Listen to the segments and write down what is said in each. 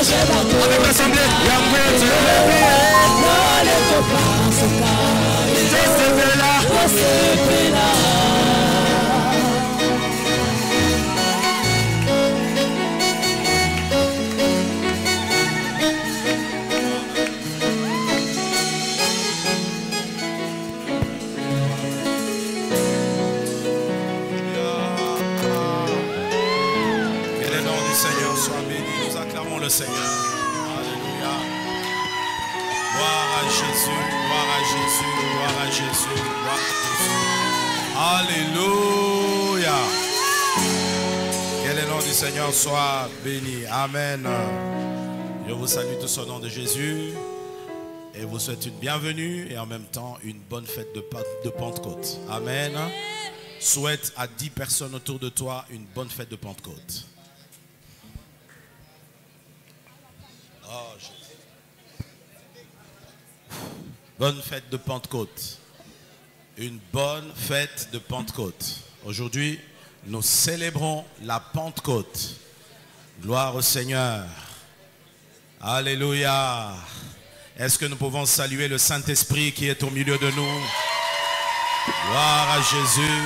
Avec l'assemblée, Seigneur. Alléluia. Gloire à Jésus, gloire à Jésus, gloire à Jésus, gloire à Jésus. Alléluia. Que le nom du Seigneur soit béni. Amen. Je vous salue tous au nom de Jésus et vous souhaite une bienvenue et en même temps une bonne fête de Pentecôte. Amen. Souhaite à 10 personnes autour de toi une bonne fête de Pentecôte. Bonne fête de Pentecôte. Une bonne fête de Pentecôte. Aujourd'hui, nous célébrons la Pentecôte. Gloire au Seigneur. Alléluia. Est-ce que nous pouvons saluer le Saint-Esprit qui est au milieu de nous? Gloire à Jésus.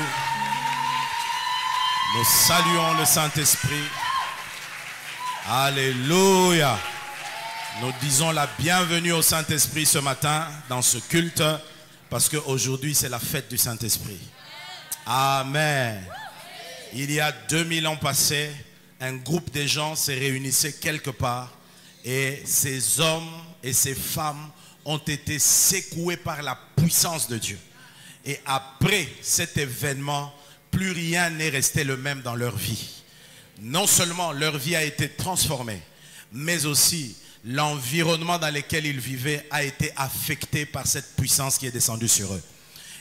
Nous saluons le Saint-Esprit. Alléluia. Nous disons la bienvenue au Saint-Esprit ce matin dans ce culte parce qu'aujourd'hui c'est la fête du Saint-Esprit. Amen. Il y a 2000 ans passés, un groupe de gens s'est réunissé quelque part et ces hommes et ces femmes ont été secoués par la puissance de Dieu. Et après cet événement, plus rien n'est resté le même dans leur vie. Non seulement leur vie a été transformée, mais aussi l'environnement dans lequel ils vivaient a été affecté par cette puissance qui est descendue sur eux.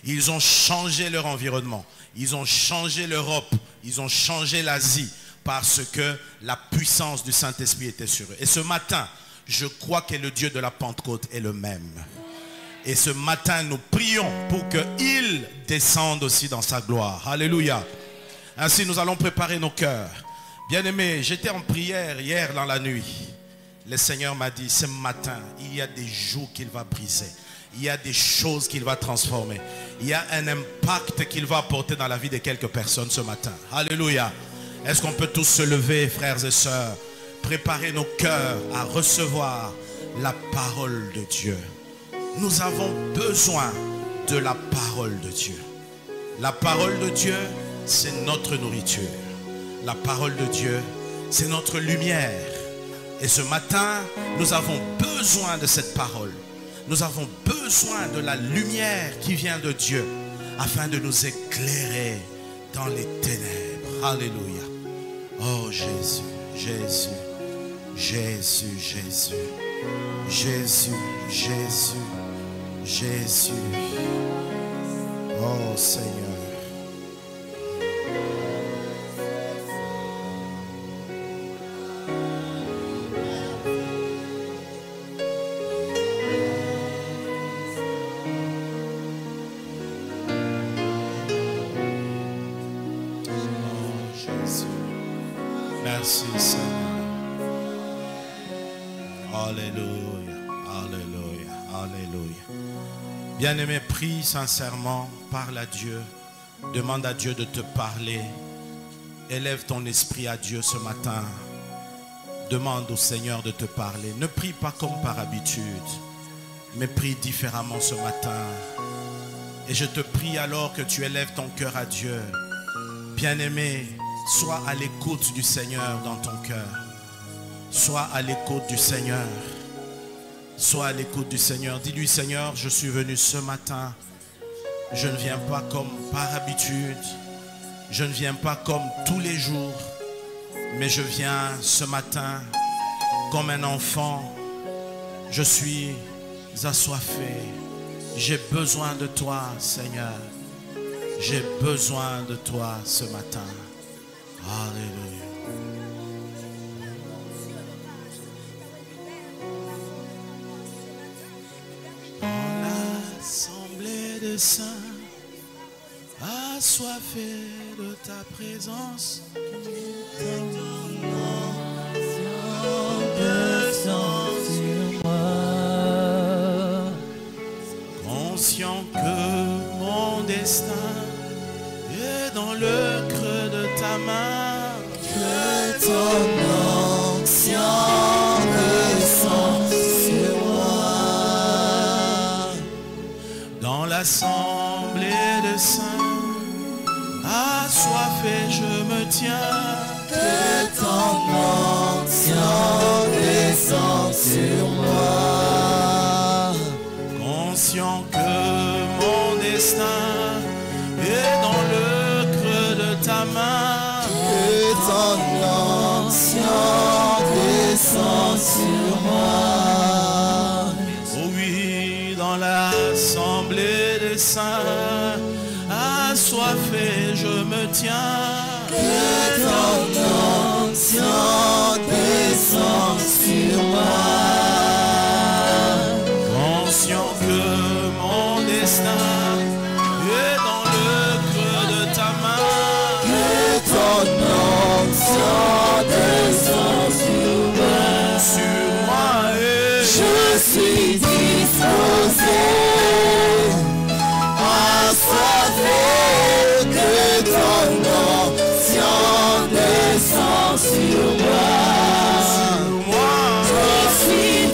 Ils ont changé leur environnement. Ils ont changé l'Europe. Ils ont changé l'Asie parce que la puissance du Saint-Esprit était sur eux. Et ce matin, je crois que le Dieu de la Pentecôte est le même. Et ce matin, nous prions pour qu'il descende aussi dans sa gloire. Alléluia. Ainsi, nous allons préparer nos cœurs. Bien-aimés, j'étais en prière hier dans la nuit. Le Seigneur m'a dit, ce matin, il y a des jours qu'il va briser. Il y a des choses qu'il va transformer. Il y a un impact qu'il va apporter dans la vie de quelques personnes ce matin. Alléluia. Est-ce qu'on peut tous se lever, frères et sœurs, préparer nos cœurs à recevoir la parole de Dieu? Nous avons besoin de la parole de Dieu. La parole de Dieu, c'est notre nourriture. La parole de Dieu, c'est notre lumière. Et ce matin, nous avons besoin de cette parole. Nous avons besoin de la lumière qui vient de Dieu afin de nous éclairer dans les ténèbres. Alléluia. Oh Jésus, Jésus, Jésus, Jésus, Jésus, Jésus, Jésus. Oh Seigneur. Merci Seigneur. Alléluia, alléluia, alléluia. Bien-aimé, prie sincèrement, parle à Dieu, demande à Dieu de te parler. Élève ton esprit à Dieu ce matin. Demande au Seigneur de te parler. Ne prie pas comme par habitude, mais prie différemment ce matin. Et je te prie alors que tu élèves ton cœur à Dieu. Bien-aimé, sois à l'écoute du Seigneur dans ton cœur. Sois à l'écoute du Seigneur. Sois à l'écoute du Seigneur. Dis-lui, Seigneur, je suis venu ce matin. Je ne viens pas comme par habitude. Je ne viens pas comme tous les jours. Mais je viens ce matin comme un enfant. Je suis assoiffé. J'ai besoin de toi, Seigneur. J'ai besoin de toi ce matin. Alléluia. Dans l'assemblée des saints, assoiffés de ta présence, ton nom, l'assemblée des saints, assoiffé je me tiens. Que ton onction descende sur moi. Conscient que mon destin est dans le creux de ta main. Que ton onction descende sur moi. Oh oui, dans l'assemblée des saints, assoiffé je me tiens. Que ton onction descende sur moi. Conscient que mon destin est dans le creux de ta main. Que ton onction descende sur moi. Sur moi Je suis disposé à sauver. Que ton onction descende sur moi. Je suis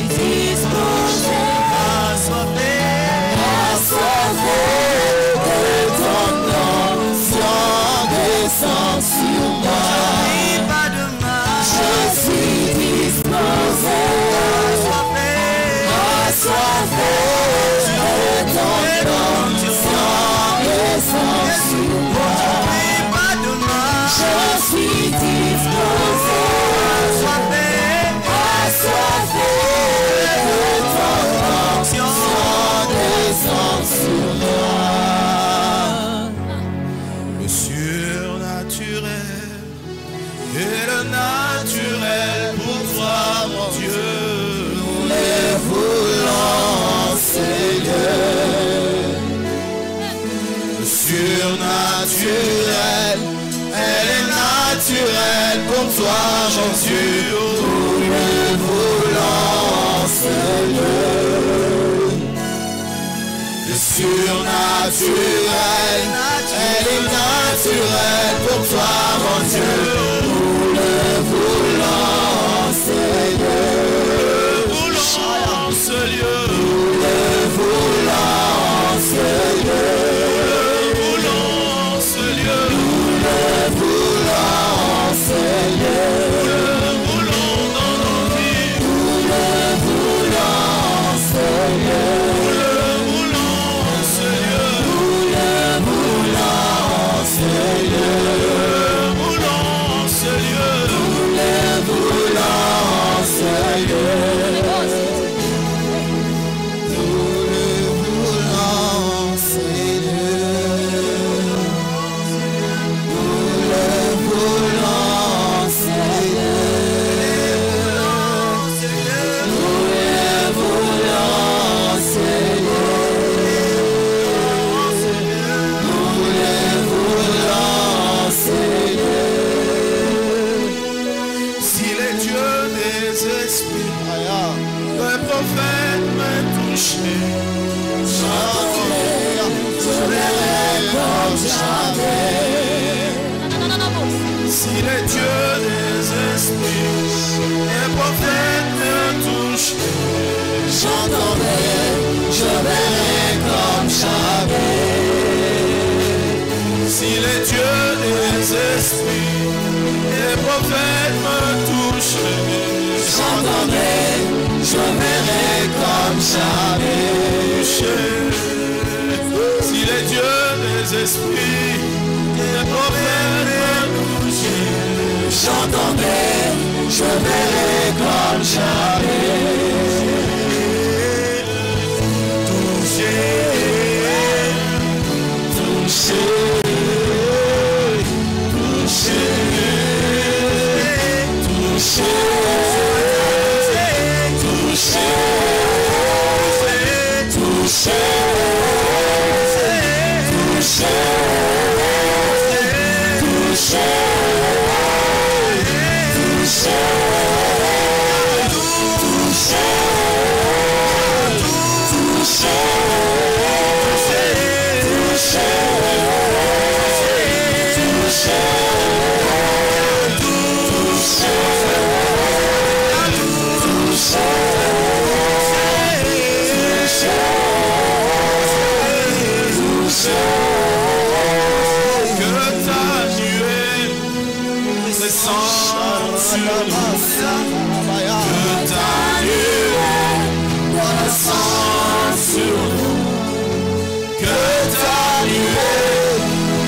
disposé à sauver. Que ton onction descende sur moi. Surnaturel, elle est naturelle pour toi, mon Dieu. Nous le voulons, Seigneur. Le surnaturel, elle est naturelle pour toi, mon Dieu. Nous le voulons, Seigneur. Nous le voulons, ce lieu. Nous le voulons, Seigneur. Si les dieux des esprits, les prophètes me touchent, j'entendrai, je verrai comme jamais. Si les dieux des esprits, les prophètes me touchent, j'entendrai, je verrai comme jamais. Si les dieux des esprits, les prophètes me touchent, j'entendrai, je verrai comme jamais. Toucher, toucher, toucher. sur nous. Que ta lumière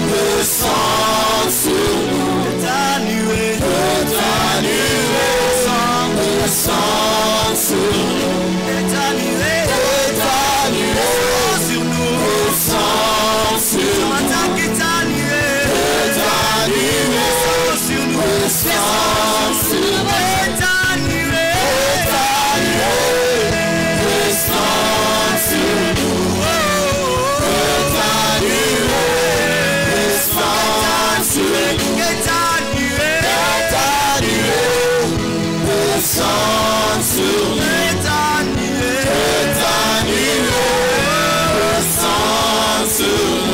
descende sur nous. Que ta lumière descende sur nous. Que ta lumière descende sur nous. Que ta lumière descende sur nous. Descende sur nous. Que ta lumière descende sur nous. Descende sur nous. Que ta lumière descende sur nous. Que ta lumière descende sur nous. Que ta lumière descende sur nous.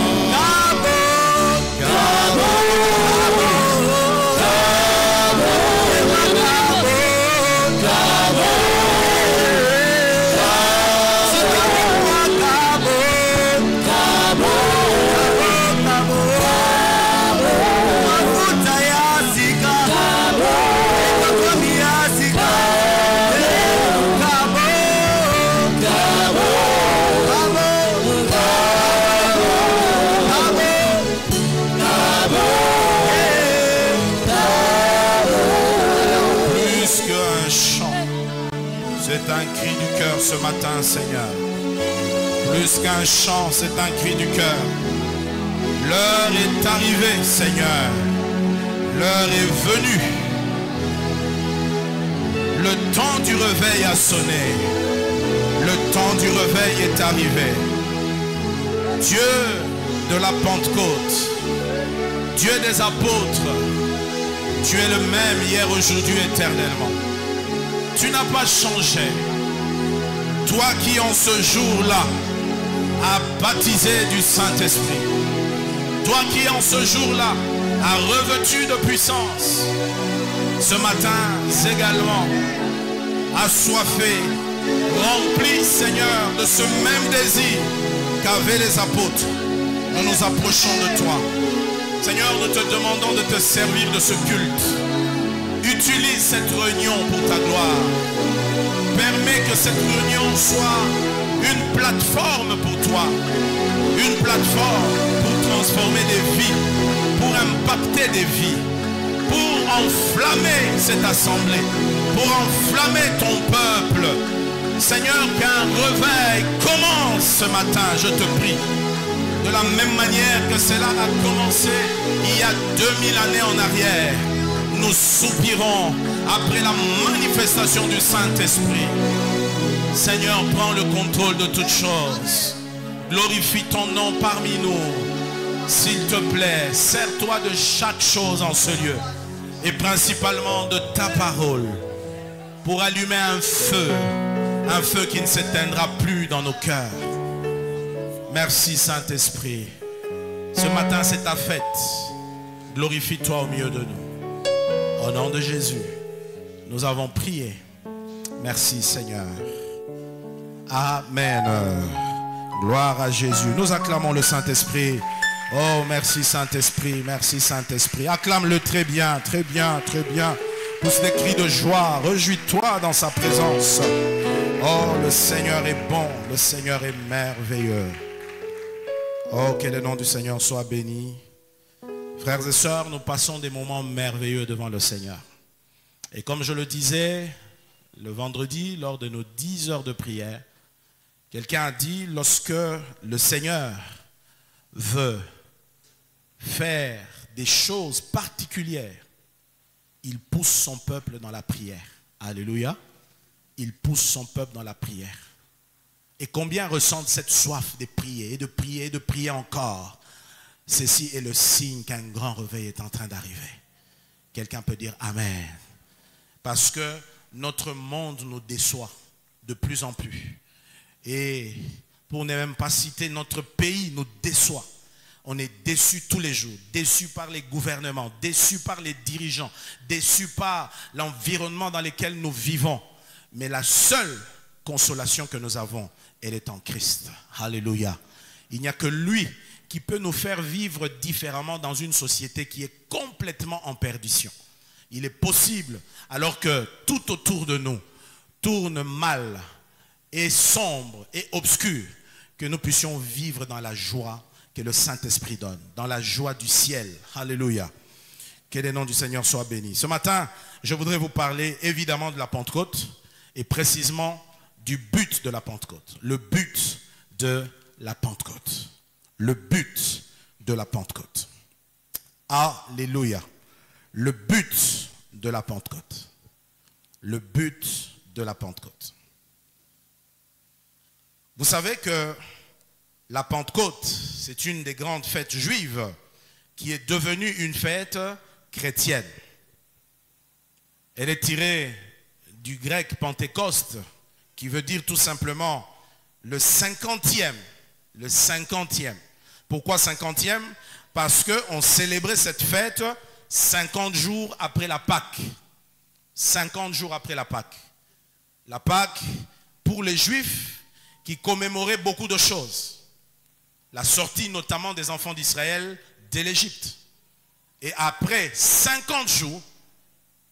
C'est un cri du cœur ce matin, Seigneur. Plus qu'un chant, c'est un cri du cœur. L'heure est arrivée, Seigneur. L'heure est venue. Le temps du réveil a sonné. Le temps du réveil est arrivé. Dieu de la Pentecôte, Dieu des apôtres, tu es le même hier, aujourd'hui, éternellement. Tu n'as pas changé. Toi qui en ce jour-là as baptisé du Saint-Esprit. Toi qui en ce jour-là as revêtu de puissance. Ce matin également assoiffé, rempli, Seigneur, de ce même désir qu'avaient les apôtres. Nous nous approchons de toi. Seigneur, nous te demandons de te servir de ce culte. Utilise cette réunion pour ta gloire. Permets que cette réunion soit une plateforme pour toi. Une plateforme pour transformer des vies, pour impacter des vies, pour enflammer cette assemblée, pour enflammer ton peuple. Seigneur, qu'un réveil commence ce matin, je te prie. De la même manière que cela a commencé il y a 2000 années en arrière. Nous soupirons après la manifestation du Saint-Esprit. Seigneur, prends le contrôle de toutes choses. Glorifie ton nom parmi nous. S'il te plaît, sers-toi de chaque chose en ce lieu. Et principalement de ta parole. Pour allumer un feu qui ne s'éteindra plus dans nos cœurs. Merci Saint-Esprit. Ce matin, c'est ta fête. Glorifie-toi au milieu de nous. Au nom de Jésus, nous avons prié. Merci Seigneur. Amen. Gloire à Jésus. Nous acclamons le Saint-Esprit. Oh, merci Saint-Esprit. Merci Saint-Esprit. Acclame-le très bien, très bien, très bien. Pousse des cris de joie. Réjouis-toi dans sa présence. Oh, le Seigneur est bon. Le Seigneur est merveilleux. Oh, que le nom du Seigneur soit béni. Frères et sœurs, nous passons des moments merveilleux devant le Seigneur. Et comme je le disais le vendredi, lors de nos 10 heures de prière, quelqu'un a dit, lorsque le Seigneur veut faire des choses particulières, il pousse son peuple dans la prière. Alléluia. Il pousse son peuple dans la prière. Et combien ressentent cette soif de prier et de prier et de prier encore? Ceci est le signe qu'un grand réveil est en train d'arriver. Quelqu'un peut dire Amen. Parce que notre monde nous déçoit de plus en plus. Et pour ne même pas citer, notre pays nous déçoit. On est déçus tous les jours, déçus par les gouvernements, déçus par les dirigeants, déçus par l'environnement dans lequel nous vivons. Mais la seule consolation que nous avons, elle est en Christ. Alléluia. Il n'y a que lui qui peut nous faire vivre différemment dans une société qui est complètement en perdition. Il est possible, alors que tout autour de nous tourne mal et sombre et obscur, que nous puissions vivre dans la joie que le Saint-Esprit donne, dans la joie du ciel. Alléluia. Que le nom du Seigneur soit béni. Ce matin, je voudrais vous parler évidemment de la Pentecôte et précisément du but de la Pentecôte. Le but de la Pentecôte. Le but de la Pentecôte. Alléluia. Le but de la Pentecôte. Le but de la Pentecôte. Vous savez que la Pentecôte, c'est une des grandes fêtes juives qui est devenue une fête chrétienne. Elle est tirée du grec Pentecôste, qui veut dire tout simplement le 50e. Le 50e. Pourquoi 50e? Parce qu'on célébrait cette fête 50 jours après la Pâque. 50 jours après la Pâque. La Pâque, pour les Juifs, qui commémoraient beaucoup de choses. La sortie notamment des enfants d'Israël de l'Égypte. Et après 50 jours,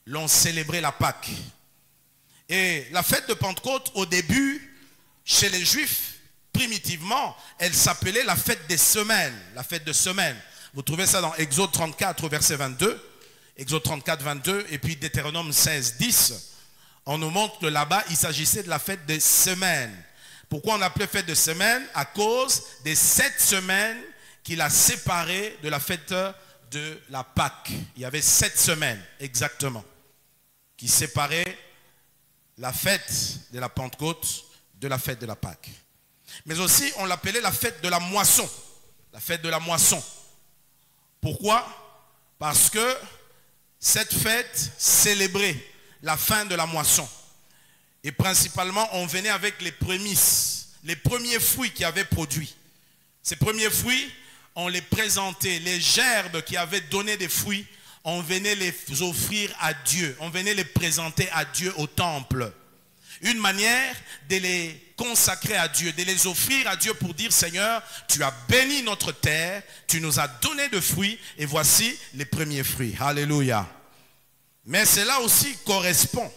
l'on célébrait la Pâque. Et la fête de Pentecôte, au début, chez les Juifs, primitivement, elle s'appelait la fête des semaines. La fête de semaines. Vous trouvez ça dans Exode 34, verset 22. Exode 34, 22. Et puis Deutéronome 16, 10. On nous montre que là-bas, il s'agissait de la fête des semaines. Pourquoi on appelait fête de semaine? À cause des 7 semaines qu'il a séparées de la fête de la Pâque. Il y avait 7 semaines, exactement, qui séparaient la fête de la Pentecôte de la fête de la Pâque. Mais aussi, on l'appelait la fête de la moisson. La fête de la moisson. Pourquoi? Parce que cette fête célébrait la fin de la moisson. Et principalement, on venait avec les prémices, les premiers fruits qui avaient produit. Ces premiers fruits, on les présentait. Les gerbes qui avaient donné des fruits, on venait les offrir à Dieu. On venait les présenter à Dieu au temple. Une manière de les consacrer à Dieu, de les offrir à Dieu pour dire: Seigneur, tu as béni notre terre, tu nous as donné de fruits, et voici les premiers fruits. Alléluia. Mais cela aussi correspond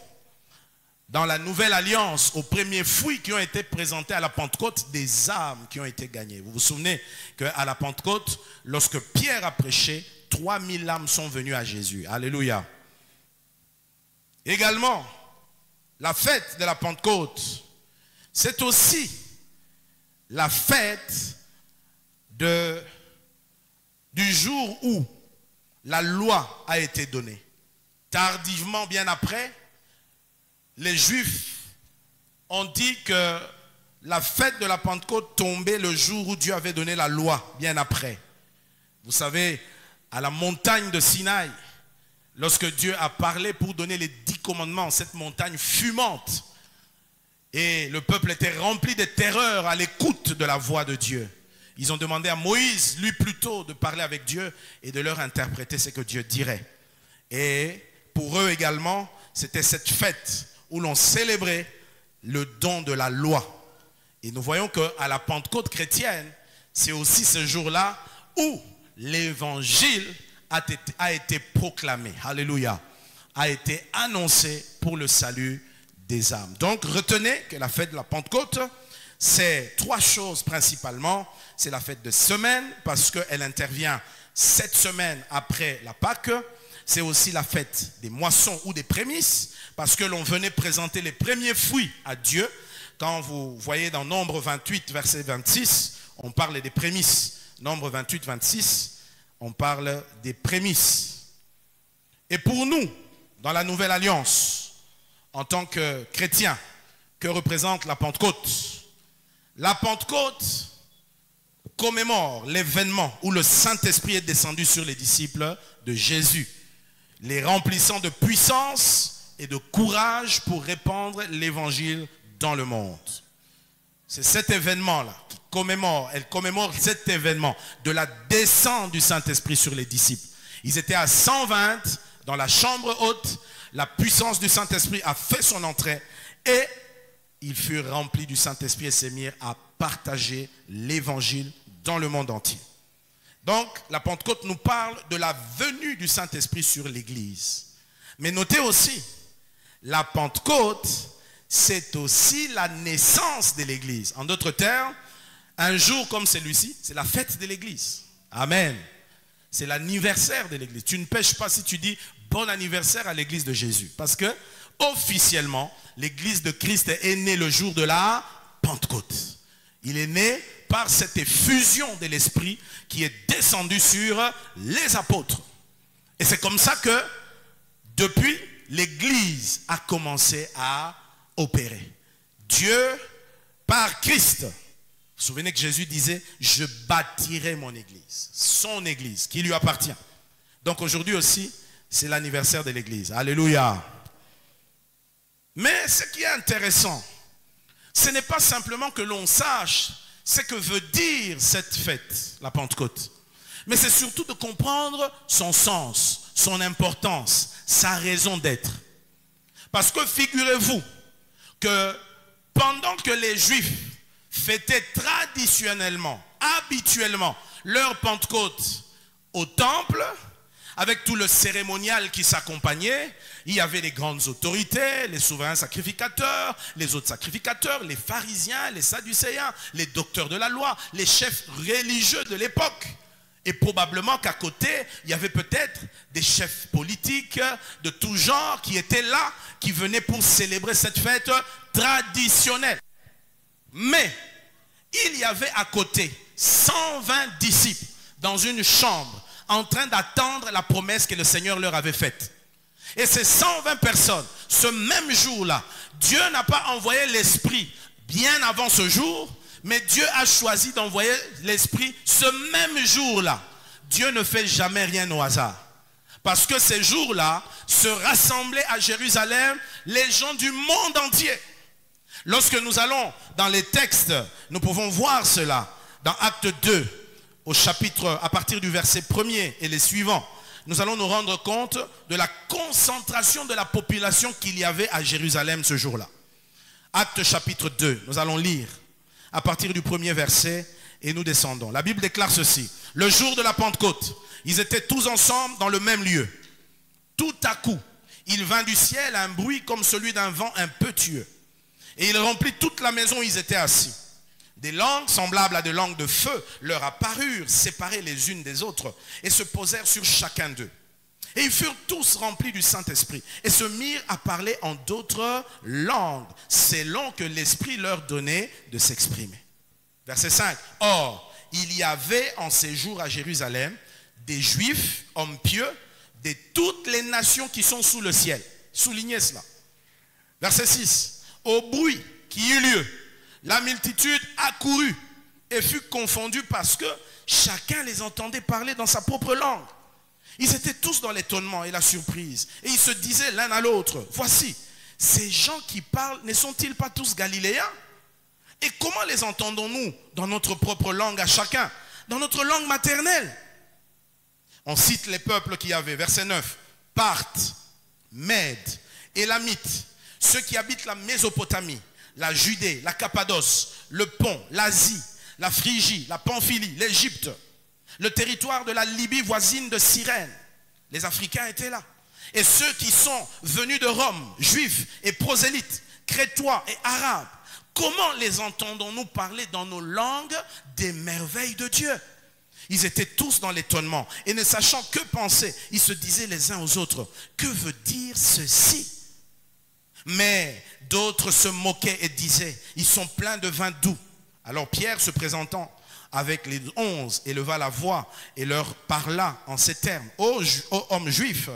dans la nouvelle alliance aux premiers fruits qui ont été présentés à la Pentecôte, des âmes qui ont été gagnées. Vous vous souvenez qu'à la Pentecôte, lorsque Pierre a prêché, 3000 âmes sont venues à Jésus. Alléluia. Également, la fête de la Pentecôte, c'est aussi la fête du jour où la loi a été donnée. Tardivement, bien après, les Juifs ont dit que la fête de la Pentecôte tombait le jour où Dieu avait donné la loi, bien après. Vous savez, à la montagne de Sinaï, lorsque Dieu a parlé pour donner les 10 commandements, cette montagne fumante, et le peuple était rempli de terreur à l'écoute de la voix de Dieu. Ils ont demandé à Moïse, lui plutôt, de parler avec Dieu et de leur interpréter ce que Dieu dirait. Et pour eux également, c'était cette fête où l'on célébrait le don de la loi. Et nous voyons qu'à la Pentecôte chrétienne, c'est aussi ce jour-là où l'évangile a été proclamé. Alléluia. A été annoncé pour le salut des âmes. Donc retenez que la fête de la Pentecôte, c'est 3 choses principalement. C'est la fête de semaine parce qu'elle intervient 7 semaines après la Pâque. C'est aussi la fête des moissons ou des prémices parce que l'on venait présenter les premiers fruits à Dieu. Quand vous voyez dans Nombre 28, verset 26, on parle des prémices. Nombre 28, 26, on parle des prémices. Et pour nous, dans la Nouvelle Alliance, en tant que chrétiens, que représente la Pentecôte? La Pentecôte commémore l'événement où le Saint-Esprit est descendu sur les disciples de Jésus, les remplissant de puissance et de courage pour répandre l'évangile dans le monde. C'est cet événement-là qui commémore, elle commémore cet événement de la descente du Saint-Esprit sur les disciples. Ils étaient à 120 dans la chambre haute, la puissance du Saint-Esprit a fait son entrée et ils furent remplis du Saint-Esprit et se mirent à partager l'évangile dans le monde entier. Donc, la Pentecôte nous parle de la venue du Saint-Esprit sur l'Église. Mais notez aussi, la Pentecôte, c'est aussi la naissance de l'Église. En d'autres termes, un jour comme celui-ci, c'est la fête de l'Église. Amen. C'est l'anniversaire de l'Église. Tu ne pêches pas si tu dis bon anniversaire à l'Église de Jésus. Parce que, officiellement, l'Église de Christ est née le jour de la Pentecôte. Il est né par cette effusion de l'Esprit qui est descendu sur les apôtres. Et c'est comme ça que, depuis, l'Église a commencé à opérer. Dieu, par Christ. Vous vous souvenez que Jésus disait, je bâtirai mon Église. Son Église, qui lui appartient. Donc aujourd'hui aussi, c'est l'anniversaire de l'Église. Alléluia. Mais ce qui est intéressant, ce n'est pas simplement que l'on sache ce que veut dire cette fête, la Pentecôte. Mais c'est surtout de comprendre son sens, son importance, sa raison d'être. Parce que figurez-vous que pendant que les Juifs fêtaient traditionnellement, habituellement, leur Pentecôte au temple, avec tout le cérémonial qui s'accompagnait, il y avait les grandes autorités, les souverains sacrificateurs, les autres sacrificateurs, les pharisiens, les sadducéens, les docteurs de la loi, les chefs religieux de l'époque. Et probablement qu'à côté, il y avait peut-être des chefs politiques de tout genre qui étaient là, qui venaient pour célébrer cette fête traditionnelle. Mais il y avait à côté 120 disciples dans une chambre en train d'attendre la promesse que le Seigneur leur avait faite. Et ces 120 personnes, ce même jour-là, Dieu n'a pas envoyé l'Esprit bien avant ce jour, mais Dieu a choisi d'envoyer l'Esprit ce même jour-là. Dieu ne fait jamais rien au hasard. Parce que ces jours-là se rassemblaient à Jérusalem les gens du monde entier. Lorsque nous allons dans les textes, nous pouvons voir cela. Dans Acte 2, au chapitre, à partir du verset 1er et les suivants, nous allons nous rendre compte de la concentration de la population qu'il y avait à Jérusalem ce jour-là. Acte chapitre 2, nous allons lire à partir du premier verset et nous descendons. La Bible déclare ceci. Le jour de la Pentecôte, ils étaient tous ensemble dans le même lieu. Tout à coup, il vint du ciel un bruit comme celui d'un vent impétueux. Et il remplit toute la maison où ils étaient assis. Des langues semblables à des langues de feu leur apparurent, séparées les unes des autres, et se posèrent sur chacun d'eux. Et ils furent tous remplis du Saint-Esprit, et se mirent à parler en d'autres langues, selon que l'Esprit leur donnait de s'exprimer. Verset 5. Or, il y avait en ces jours à Jérusalem des Juifs, hommes pieux, de toutes les nations qui sont sous le ciel. Soulignez cela. Verset 6. Au bruit qui eut lieu, la multitude accourut et fut confondue parce que chacun les entendait parler dans sa propre langue. Ils étaient tous dans l'étonnement et la surprise. Et ils se disaient l'un à l'autre, voici, ces gens qui parlent, ne sont-ils pas tous galiléens? Et comment les entendons-nous dans notre propre langue à chacun? Dans notre langue maternelle? On cite les peuples qui avaient, verset 9, Parthes, Mèdes, Élamites, ceux qui habitent la Mésopotamie, la Judée, la Cappadoce, le Pont, l'Asie, la Phrygie, la Pamphylie, l'Égypte, le territoire de la Libye voisine de Cyrène. Les Africains étaient là. Et ceux qui sont venus de Rome, juifs et prosélytes, crétois et arabes, comment les entendons-nous parler dans nos langues des merveilles de Dieu? Ils étaient tous dans l'étonnement et ne sachant que penser, ils se disaient les uns aux autres, que veut dire ceci? Mais d'autres se moquaient et disaient, ils sont pleins de vin doux. Alors Pierre, se présentant avec les 11, éleva la voix et leur parla en ces termes. Ô hommes juifs,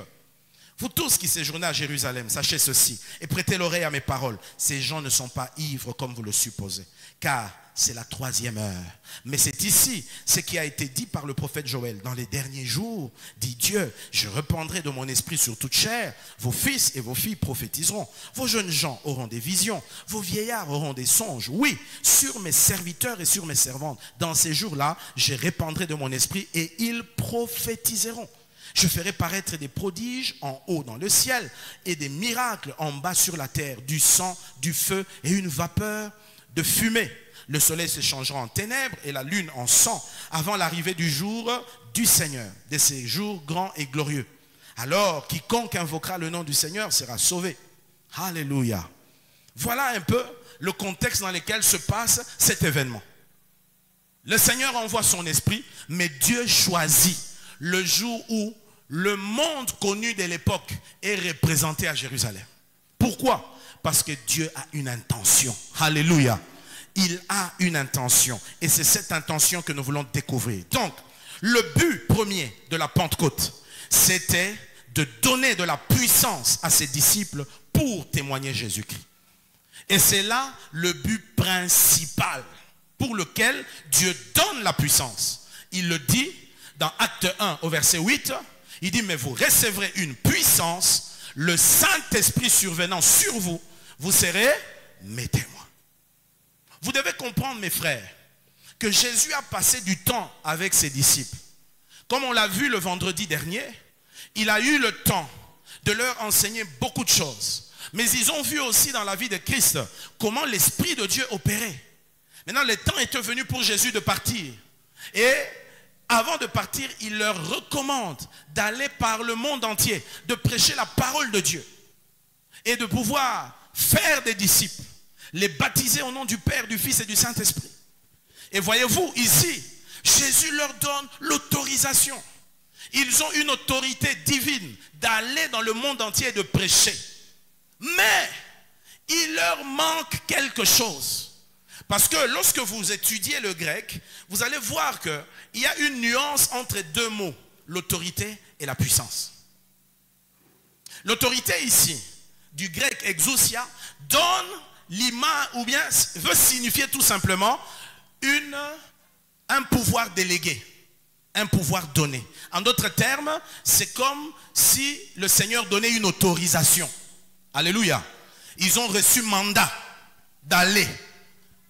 vous tous qui séjournez à Jérusalem, sachez ceci et prêtez l'oreille à mes paroles. Ces gens ne sont pas ivres comme vous le supposez, car c'est la 3e heure. Mais c'est ici ce qui a été dit par le prophète Joël. Dans les derniers jours, dit Dieu, je répandrai de mon esprit sur toute chair. Vos fils et vos filles prophétiseront. Vos jeunes gens auront des visions. Vos vieillards auront des songes. Oui, sur mes serviteurs et sur mes servantes. Dans ces jours-là, je répandrai de mon esprit et ils prophétiseront. Je ferai paraître des prodiges en haut dans le ciel et des miracles en bas sur la terre, du sang, du feu et une vapeur de fumée. Le soleil se changera en ténèbres et la lune en sang avant l'arrivée du jour du Seigneur, de ces jours grands et glorieux. Alors, quiconque invoquera le nom du Seigneur sera sauvé. Alléluia. Voilà un peu le contexte dans lequel se passe cet événement. Le Seigneur envoie son esprit, mais Dieu choisit le jour où le monde connu de l'époque est représenté à Jérusalem. Pourquoi? Parce que Dieu a une intention. Alléluia. Il a une intention. Et c'est cette intention que nous voulons découvrir. Donc, le but premier de la Pentecôte, c'était de donner de la puissance à ses disciples pour témoigner Jésus-Christ. Et c'est là le but principal pour lequel Dieu donne la puissance. Il le dit dans Acte 1 au verset 8. Il dit, mais vous recevrez une puissance, le Saint-Esprit survenant sur vous, vous serez mes témoins. Vous devez comprendre, mes frères, que Jésus a passé du temps avec ses disciples. Comme on l'a vu le vendredi dernier, il a eu le temps de leur enseigner beaucoup de choses. Mais ils ont vu aussi dans la vie de Christ comment l'Esprit de Dieu opérait. Maintenant, le temps était venu pour Jésus de partir. Et avant de partir, il leur recommande d'aller par le monde entier, de prêcher la parole de Dieu et de pouvoir faire des disciples, les baptiser au nom du Père, du Fils et du Saint-Esprit. Et voyez-vous, ici, Jésus leur donne l'autorisation. Ils ont une autorité divine d'aller dans le monde entier et de prêcher. Mais il leur manque quelque chose. Parce que lorsque vous étudiez le grec, vous allez voir qu'il y a une nuance entre deux mots, l'autorité et la puissance. L'autorité ici, du grec exousia, donne l'image, ou bien veut signifier tout simplement un pouvoir délégué, un pouvoir donné. En d'autres termes, c'est comme si le Seigneur donnait une autorisation. Alléluia. Ils ont reçu mandat d'aller,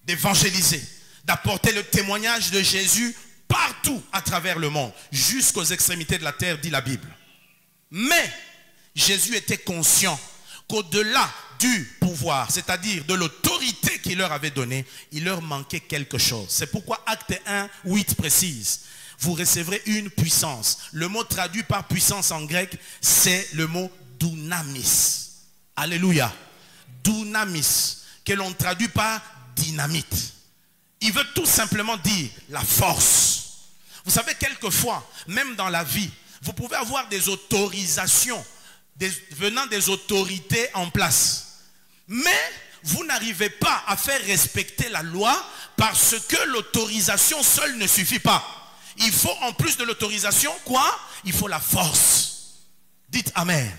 d'évangéliser, d'apporter le témoignage de Jésus partout à travers le monde, jusqu'aux extrémités de la terre, dit la Bible. Mais Jésus était conscient qu'au-delà du pouvoir, c'est-à-dire de l'autorité qu'il leur avait donnée, il leur manquait quelque chose. C'est pourquoi Acte 1, 8 précise, vous recevrez une puissance. Le mot traduit par puissance en grec, c'est le mot dunamis. Alléluia. Dunamis, que l'on traduit par dynamite. Il veut tout simplement dire la force. Vous savez, quelquefois, même dans la vie, vous pouvez avoir des autorisations venant des autorités en place. Mais vous n'arrivez pas à faire respecter la loi parce que l'autorisation seule ne suffit pas. Il faut en plus de l'autorisation, quoi? Il faut la force. Dites Amen.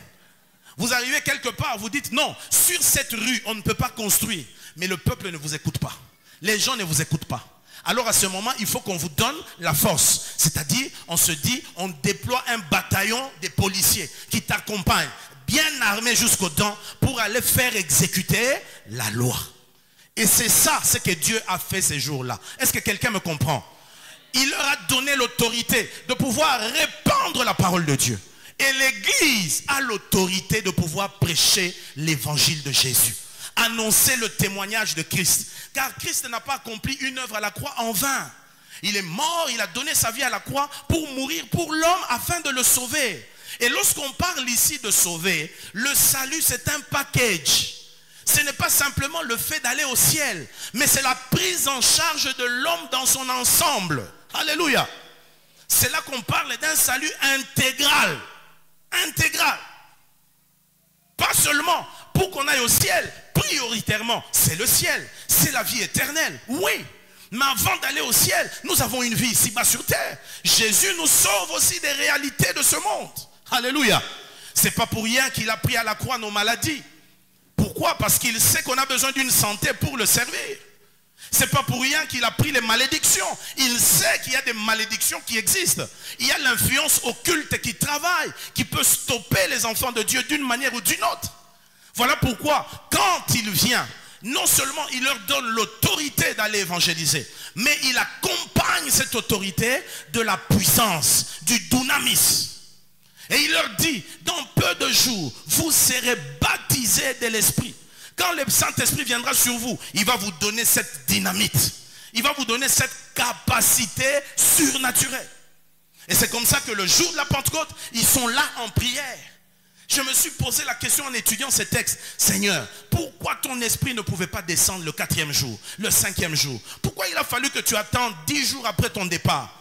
Vous arrivez quelque part, vous dites non, sur cette rue, on ne peut pas construire. Mais le peuple ne vous écoute pas. Les gens ne vous écoutent pas. Alors à ce moment, il faut qu'on vous donne la force. C'est-à-dire, on se dit, on déploie un bataillon de policiers qui t'accompagnent, bien armés jusqu'aux dents, pour aller faire exécuter la loi. Et c'est ça, ce que Dieu a fait ces jours-là. Est-ce que quelqu'un me comprend? Il leur a donné l'autorité de pouvoir répandre la parole de Dieu. Et l'Église a l'autorité de pouvoir prêcher l'évangile de Jésus. Annoncer le témoignage de Christ. Car Christ n'a pas accompli une œuvre à la croix en vain. Il est mort, il a donné sa vie à la croix pour mourir pour l'homme afin de le sauver. Et lorsqu'on parle ici de sauver, le salut c'est un package. Ce n'est pas simplement le fait d'aller au ciel, mais c'est la prise en charge de l'homme dans son ensemble. Alléluia. C'est là qu'on parle d'un salut intégral. Intégral. Pas seulement pour qu'on aille au ciel, prioritairement, c'est le ciel, c'est la vie éternelle. Oui, mais avant d'aller au ciel, nous avons une vie ici-bas sur terre. Jésus nous sauve aussi des réalités de ce monde. Alléluia. C'est pas pour rien qu'il a pris à la croix nos maladies. Pourquoi? Parce qu'il sait qu'on a besoin d'une santé pour le servir. C'est pas pour rien qu'il a pris les malédictions. Il sait qu'il y a des malédictions qui existent. Il y a l'influence occulte qui travaille, qui peut stopper les enfants de Dieu d'une manière ou d'une autre. Voilà pourquoi, quand il vient, non seulement il leur donne l'autorité d'aller évangéliser, mais il accompagne cette autorité de la puissance, du dunamis. Et il leur dit, dans peu de jours, vous serez baptisés de l'Esprit. Quand le Saint-Esprit viendra sur vous, il va vous donner cette dynamite. Il va vous donner cette capacité surnaturelle. Et c'est comme ça que le jour de la Pentecôte, ils sont là en prière. Je me suis posé la question en étudiant ces textes. Seigneur, pourquoi ton esprit ne pouvait pas descendre le 4e jour, le 5e jour? Pourquoi il a fallu que tu attendes 10 jours après ton départ?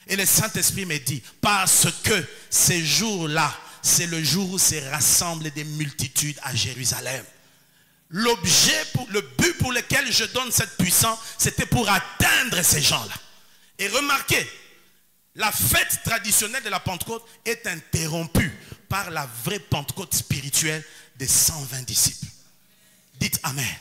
Et le Saint-Esprit m'a dit, parce que ces jours-là, c'est le jour où se rassemblent des multitudes à Jérusalem. Le but pour lequel je donne cette puissance, c'était pour atteindre ces gens-là. Et remarquez, la fête traditionnelle de la Pentecôte est interrompue par la vraie Pentecôte spirituelle des 120 disciples. Dites Amen.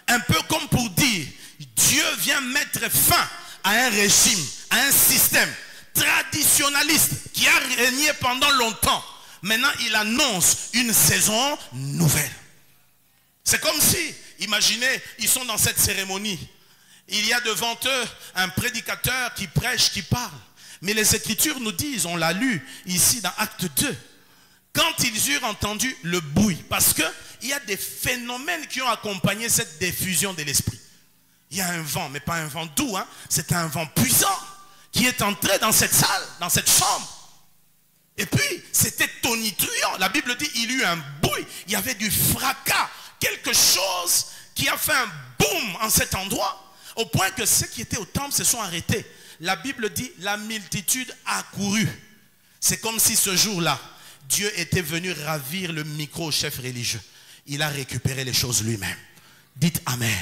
Un peu comme pour dire, Dieu vient mettre fin à un régime, à un système traditionnaliste qui a régné pendant longtemps. Maintenant, il annonce une saison nouvelle. C'est comme si, imaginez, ils sont dans cette cérémonie. Il y a devant eux un prédicateur qui prêche, qui parle. Mais les Écritures nous disent, on l'a lu ici dans Acte 2, quand ils eurent entendu le bruit, parce qu'il y a des phénomènes qui ont accompagné cette diffusion de l'esprit. Il y a un vent, mais pas un vent doux, hein? C'est un vent puissant qui est entré dans cette salle, dans cette chambre. Et puis, c'était tonitruant. La Bible dit, il y eut un bruit, il y avait du fracas, quelque chose qui a fait un boum en cet endroit, au point que ceux qui étaient au temple se sont arrêtés. La Bible dit, la multitude a couru. C'est comme si ce jour-là, Dieu était venu ravir le micro au chef religieux. Il a récupéré les choses lui-même. Dites Amen.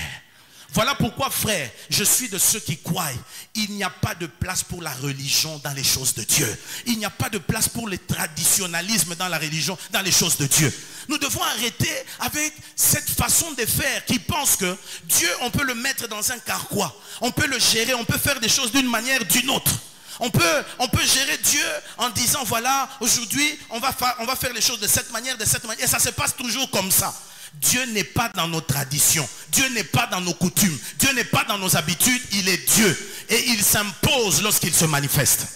Voilà pourquoi, frère, je suis de ceux qui croient. Il n'y a pas de place pour la religion dans les choses de Dieu. Il n'y a pas de place pour le traditionnalisme dans la religion, dans les choses de Dieu. Nous devons arrêter avec cette façon de faire qui pense que Dieu, on peut le mettre dans un carquois. On peut le gérer, on peut faire des choses d'une manière ou d'une autre. On peut gérer Dieu en disant, voilà, aujourd'hui, on va faire les choses de cette manière. Et ça se passe toujours comme ça. Dieu n'est pas dans nos traditions. Dieu n'est pas dans nos coutumes. Dieu n'est pas dans nos habitudes. Il est Dieu. Et il s'impose lorsqu'il se manifeste.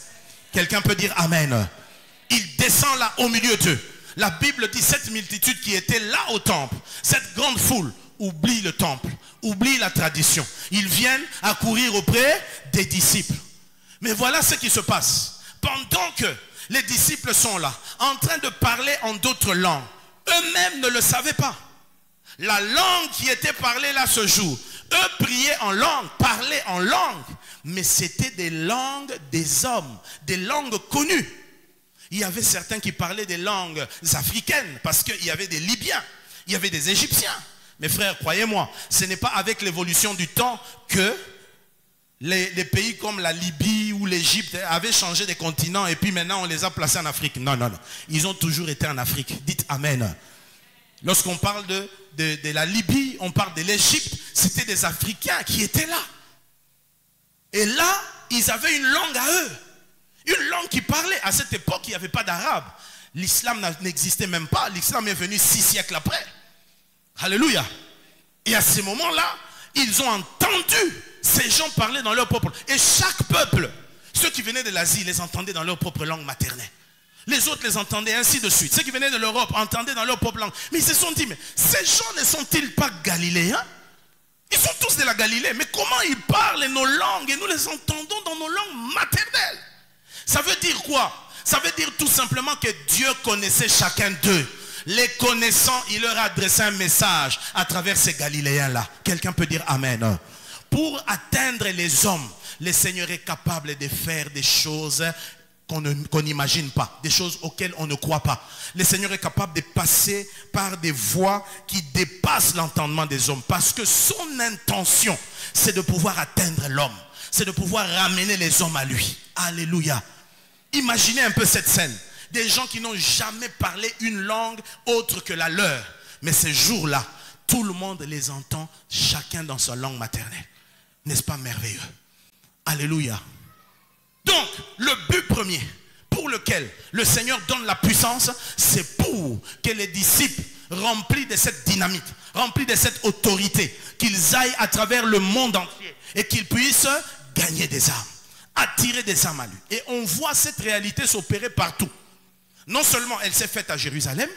Quelqu'un peut dire Amen. Il descend là au milieu d'eux. La Bible dit, cette multitude qui était là au temple, cette grande foule, oublie le temple, oublie la tradition. Ils viennent accourir auprès des disciples. Mais voilà ce qui se passe. Pendant que les disciples sont là, en train de parler en d'autres langues, eux-mêmes ne le savaient pas. La langue qui était parlée là ce jour, eux priaient en langue, parlaient en langue, mais c'était des langues des hommes, des langues connues. Il y avait certains qui parlaient des langues africaines, parce qu'il y avait des Libyens, il y avait des Égyptiens. Mes frères, croyez-moi, ce n'est pas avec l'évolution du temps que les pays comme la Libye ou l'Égypte avaient changé des continents et puis maintenant on les a placés en Afrique. Non, non, non. Ils ont toujours été en Afrique. Dites Amen. Lorsqu'on parle de la Libye, on parle de l'Égypte, c'était des Africains qui étaient là. Et là, ils avaient une langue à eux. Une langue qui parlait. À cette époque, il n'y avait pas d'arabe. L'islam n'existait même pas. L'islam est venu 6 siècles après. Alléluia. Et à ce moment-là, ils ont entendu ces gens parler dans leur propre langue. Et chaque peuple, ceux qui venaient de l'Asie, les entendaient dans leur propre langue maternelle. Les autres les entendaient ainsi de suite. Ceux qui venaient de l'Europe entendaient dans leur propre langue. Mais ils se sont dit, mais ces gens ne sont-ils pas galiléens? Ils sont tous de la Galilée. Mais comment ils parlent nos langues et nous les entendons dans nos langues maternelles? Ça veut dire quoi? Ça veut dire tout simplement que Dieu connaissait chacun d'eux. Les connaissant, il leur a adressé un message à travers ces Galiléens-là. Quelqu'un peut dire Amen. Pour atteindre les hommes, le Seigneur est capable de faire des choses qu'on n'imagine pas, des choses auxquelles on ne croit pas. Le Seigneur est capable de passer par des voies qui dépassent l'entendement des hommes, parce que son intention, c'est de pouvoir atteindre l'homme, c'est de pouvoir ramener les hommes à lui. Alléluia. Imaginez un peu cette scène, des gens qui n'ont jamais parlé une langue autre que la leur, mais ces jours-là, tout le monde les entend, chacun dans sa langue maternelle. N'est-ce pas merveilleux? Alléluia. Donc, le but premier pour lequel le Seigneur donne la puissance, c'est pour que les disciples, remplis de cette dynamite, remplis de cette autorité, qu'ils aillent à travers le monde entier et qu'ils puissent gagner des âmes, attirer des âmes à lui. Et on voit cette réalité s'opérer partout. Non seulement elle s'est faite à Jérusalem,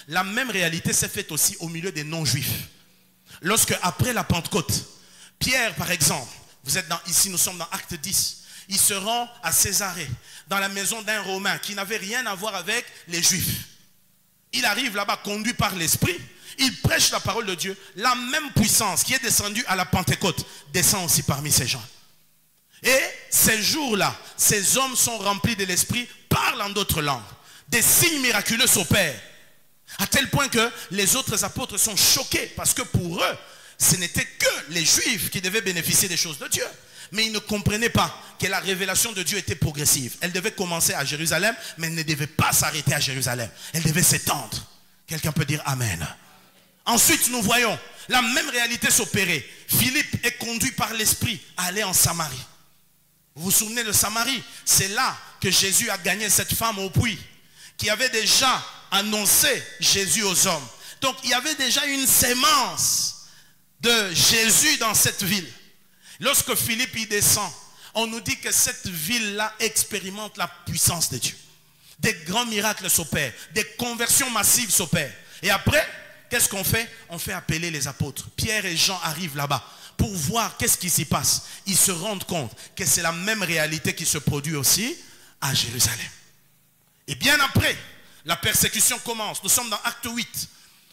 la même réalité s'est faite aussi au milieu des non-juifs. Lorsque, après la Pentecôte, Pierre, par exemple, vous êtes ici, nous sommes dans Acte 10, il se rend à Césarée, dans la maison d'un Romain qui n'avait rien à voir avec les Juifs. Il arrive là-bas conduit par l'Esprit, il prêche la parole de Dieu. La même puissance qui est descendue à la Pentecôte descend aussi parmi ces gens. Et ces jours-là, ces hommes sont remplis de l'Esprit, parlent en d'autres langues. Des signes miraculeux s'opèrent. À tel point que les autres apôtres sont choqués parce que pour eux, ce n'était que les Juifs qui devaient bénéficier des choses de Dieu. Mais ils ne comprenaient pas que la révélation de Dieu était progressive. Elle devait commencer à Jérusalem, mais elle ne devait pas s'arrêter à Jérusalem. Elle devait s'étendre. Quelqu'un peut dire Amen. Ensuite, nous voyons la même réalité s'opérer. Philippe est conduit par l'Esprit à aller en Samarie. Vous vous souvenez de Samarie? C'est là que Jésus a gagné cette femme au puits, qui avait déjà annoncé Jésus aux hommes. Donc il y avait déjà une sémence de Jésus dans cette ville. Lorsque Philippe y descend, on nous dit que cette ville-là expérimente la puissance de Dieu. Des grands miracles s'opèrent, des conversions massives s'opèrent. Et après, qu'est-ce qu'on fait? On fait appeler les apôtres. Pierre et Jean arrivent là-bas pour voir qu'est-ce qui s'y passe. Ils se rendent compte que c'est la même réalité qui se produit aussi à Jérusalem. Et bien après, la persécution commence. Nous sommes dans Acte 8.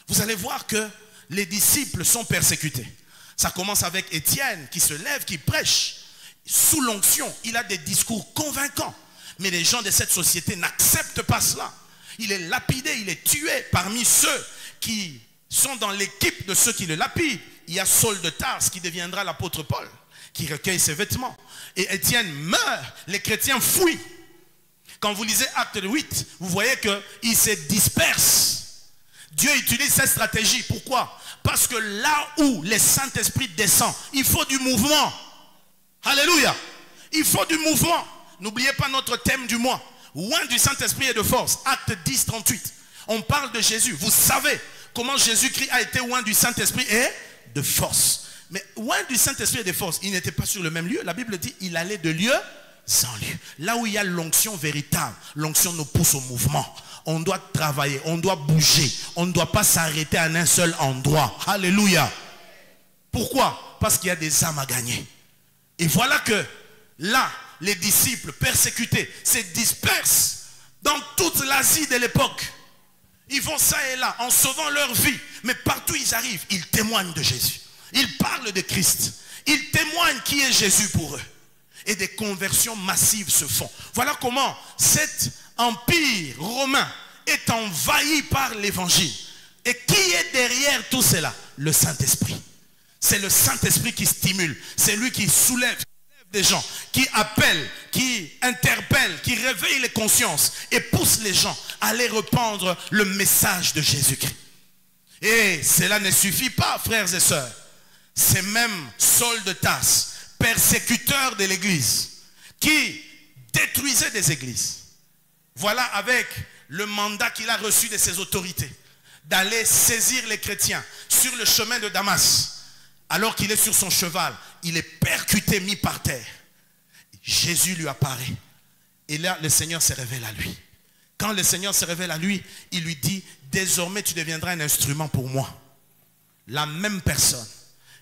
Vous allez voir que les disciples sont persécutés. Ça commence avec Étienne qui se lève, qui prêche. Sous l'onction, il a des discours convaincants. Mais les gens de cette société n'acceptent pas cela. Il est lapidé, il est tué. Parmi ceux qui sont dans l'équipe de ceux qui le lapident, il y a Saul de Tarse qui deviendra l'apôtre Paul, qui recueille ses vêtements. Et Étienne meurt, les chrétiens fuient. Quand vous lisez Acte 8, vous voyez qu'ils se dispersent. Dieu utilise cette stratégie. Pourquoi? Parce que là où le Saint-Esprit descend, il faut du mouvement. Alléluia. Il faut du mouvement. N'oubliez pas notre thème du mois. Oint du Saint-Esprit et de force. Acte 10, 38. On parle de Jésus. Vous savez comment Jésus-Christ a été oint du Saint-Esprit et de force. Mais oint du Saint-Esprit et de force, il n'était pas sur le même lieu. La Bible dit il allait de lieu en lieu. Là où il y a l'onction véritable, l'onction nous pousse au mouvement. On doit travailler, on doit bouger. On ne doit pas s'arrêter à un seul endroit. Alléluia. Pourquoi? Parce qu'il y a des âmes à gagner. Et voilà que là, les disciples persécutés se dispersent dans toute l'Asie de l'époque. Ils vont ça et là en sauvant leur vie. Mais partout où ils arrivent, ils témoignent de Jésus. Ils parlent de Christ. Ils témoignent qui est Jésus pour eux. Et des conversions massives se font. Voilà comment cet empire romain est envahi par l'évangile. Et qui est derrière tout cela? Le Saint-Esprit. C'est le Saint-Esprit qui stimule. C'est lui qui soulève des gens, qui appelle, qui interpelle, qui réveille les consciences et pousse les gens à aller répandre le message de Jésus-Christ. Et cela ne suffit pas, frères et sœurs. C'est même Saul de Tarse, persécuteur de l'église, qui détruisait des églises. Voilà avec le mandat qu'il a reçu de ses autorités, d'aller saisir les chrétiens sur le chemin de Damas. Alors qu'il est sur son cheval, il est percuté, mis par terre. Jésus lui apparaît. Et là, le Seigneur se révèle à lui. Quand le Seigneur se révèle à lui, il lui dit, désormais tu deviendras un instrument pour moi. La même personne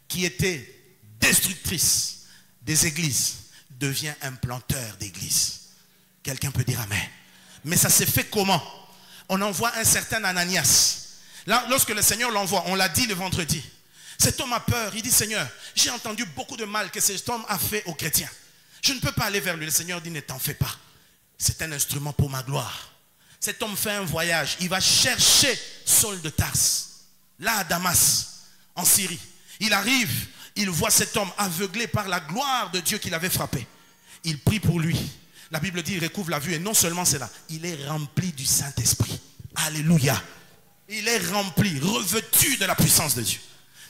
qui était destructrice des églises devient un planteur d'églises. Quelqu'un peut dire amen. Mais ça s'est fait comment? On envoie un certain Ananias. Là, lorsque le Seigneur l'envoie, on l'a dit le vendredi. Cet homme a peur, il dit Seigneur, j'ai entendu beaucoup de mal que cet homme a fait aux chrétiens. Je ne peux pas aller vers lui. Le Seigneur dit ne t'en fais pas. C'est un instrument pour ma gloire. Cet homme fait un voyage, il va chercher Saul de Tarse, là à Damas, en Syrie. Il arrive, il voit cet homme aveuglé par la gloire de Dieu qui l'avait frappé. Il prie pour lui. La Bible dit il recouvre la vue et non seulement cela, il est rempli du Saint-Esprit. Alléluia. Il est rempli, revêtu de la puissance de Dieu.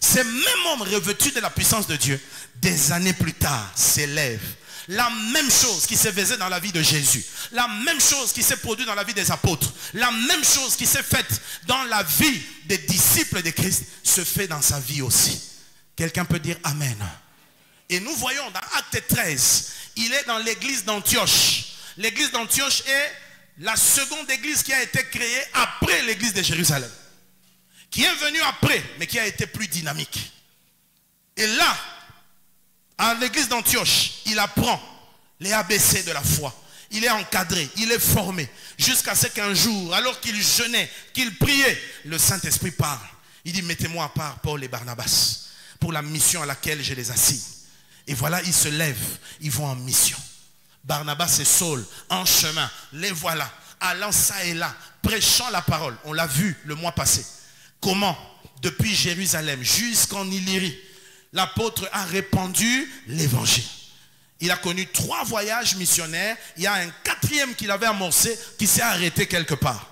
Ce même homme revêtu de la puissance de Dieu, des années plus tard, s'élève. La même chose qui s'est faisait dans la vie de Jésus, la même chose qui s'est produite dans la vie des apôtres, la même chose qui s'est faite dans la vie des disciples de Christ, se fait dans sa vie aussi. Quelqu'un peut dire Amen. Et nous voyons dans Acte 13, il est dans l'église d'Antioche. L'église d'Antioche est la seconde église qui a été créée après l'église de Jérusalem. Qui est venue après, mais qui a été plus dynamique. Et là, à l'église d'Antioche, il apprend les ABC de la foi. Il est encadré, il est formé. Jusqu'à ce qu'un jour, alors qu'il jeûnait, qu'il priait, le Saint-Esprit parle. Il dit, mettez-moi à part Paul et Barnabas pour la mission à laquelle je les assigne. Et voilà, ils se lèvent, ils vont en mission. Barnabas et Saul, en chemin, les voilà, allant ça et là, prêchant la parole. On l'a vu le mois passé. Comment, depuis Jérusalem jusqu'en Illyrie, l'apôtre a répandu l'évangile. Il a connu 3 voyages missionnaires. Il y a un 4e qu'il avait amorcé qui s'est arrêté quelque part.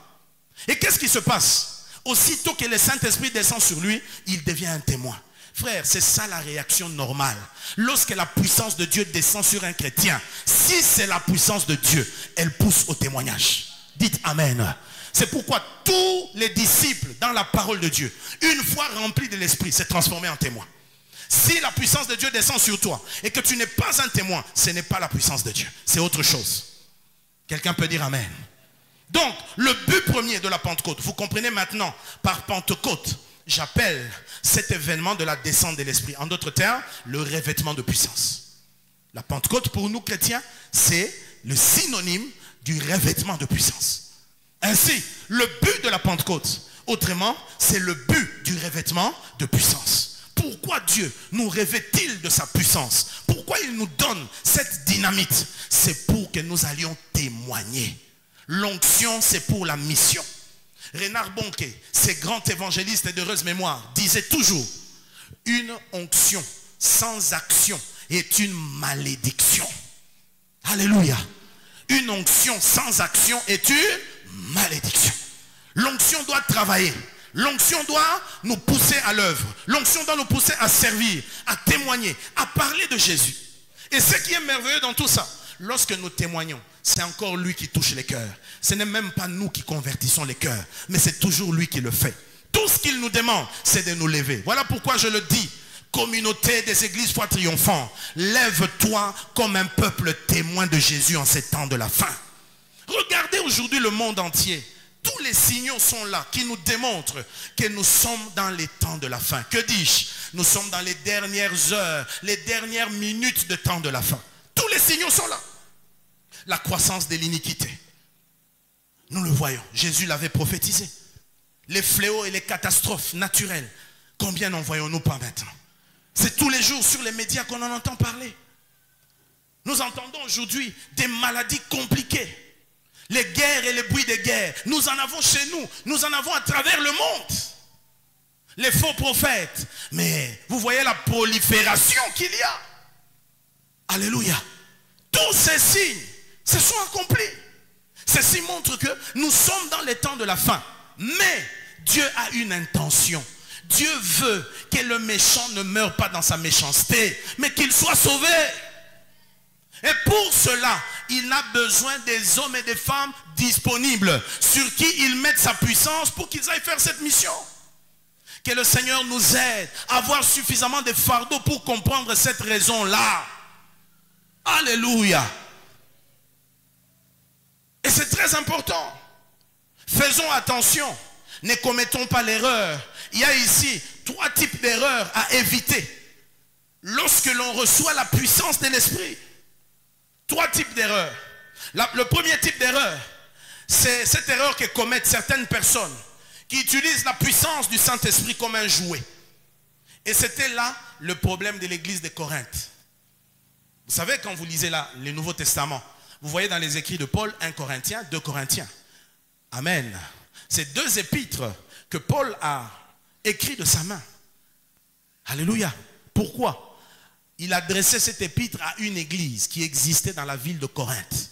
Et qu'est-ce qui se passe? Aussitôt que le Saint-Esprit descend sur lui, il devient un témoin. Frère, c'est ça la réaction normale. Lorsque la puissance de Dieu descend sur un chrétien, si c'est la puissance de Dieu, elle pousse au témoignage. Dites Amen. C'est pourquoi tous les disciples dans la parole de Dieu, une fois remplis de l'Esprit, s'est transformé en témoin. Si la puissance de Dieu descend sur toi et que tu n'es pas un témoin, ce n'est pas la puissance de Dieu, c'est autre chose. Quelqu'un peut dire Amen. Donc, le but premier de la Pentecôte, vous comprenez maintenant, par Pentecôte, j'appelle cet événement de la descente de l'Esprit. En d'autres termes, le revêtement de puissance. La Pentecôte, pour nous chrétiens, c'est le synonyme du revêtement de puissance. Ainsi, le but de la Pentecôte, autrement, c'est le but du revêtement de puissance. Pourquoi Dieu nous revêt-il de sa puissance? Pourquoi il nous donne cette dynamite? C'est pour que nous allions témoigner. L'onction, c'est pour la mission. Renard Bonquet, ce grand évangéliste d'heureuse mémoire, disait toujours, une onction sans action est une malédiction. Alléluia. Une onction sans action est une malédiction. L'onction doit travailler. L'onction doit nous pousser à l'œuvre. L'onction doit nous pousser à servir, à témoigner, à parler de Jésus. Et ce qui est merveilleux dans tout ça, lorsque nous témoignons, c'est encore lui qui touche les cœurs. Ce n'est même pas nous qui convertissons les cœurs, mais c'est toujours lui qui le fait. Tout ce qu'il nous demande, c'est de nous lever. Voilà pourquoi je le dis. Communauté des églises foi triomphant, lève-toi comme un peuple témoin de Jésus en ces temps de la fin. Regardez aujourd'hui le monde entier. Tous les signaux sont là qui nous démontrent que nous sommes dans les temps de la fin. Que dis-je? Nous sommes dans les dernières heures, les dernières minutes de temps de la fin. Tous les signaux sont là. La croissance de l'iniquité. Nous le voyons. Jésus l'avait prophétisé. Les fléaux et les catastrophes naturelles. Combien n'en voyons-nous pas maintenant? C'est tous les jours sur les médias qu'on en entend parler. Nous entendons aujourd'hui des maladies compliquées. Les guerres et les bruits des guerres. Nous en avons chez nous. Nous en avons à travers le monde. Les faux prophètes. Mais vous voyez la prolifération qu'il y a. Alléluia. Tous ces signes se sont accomplis. Ceci montre que nous sommes dans les temps de la fin. Mais Dieu a une intention. Dieu veut que le méchant ne meure pas dans sa méchanceté, mais qu'il soit sauvé. Et pour cela, il a besoin des hommes et des femmes disponibles, sur qui il met sa puissance pour qu'ils aillent faire cette mission. Que le Seigneur nous aide à avoir suffisamment de fardeau pour comprendre cette raison-là. Alléluia. Et c'est très important. Faisons attention. Ne commettons pas l'erreur. Il y a ici 3 types d'erreurs à éviter lorsque l'on reçoit la puissance de l'Esprit. 3 types d'erreurs. Le premier type d'erreur, c'est cette erreur que commettent certaines personnes qui utilisent la puissance du Saint-Esprit comme un jouet. Et c'était là le problème de l'église de Corinthe. Vous savez, quand vous lisez là le Nouveau Testament, vous voyez dans les écrits de Paul 1 Corinthiens, 2 Corinthiens. Amen. C'est 2 épîtres que Paul a écrit de sa main. Alléluia. Pourquoi? Il adressait cet épître à une église qui existait dans la ville de Corinthe.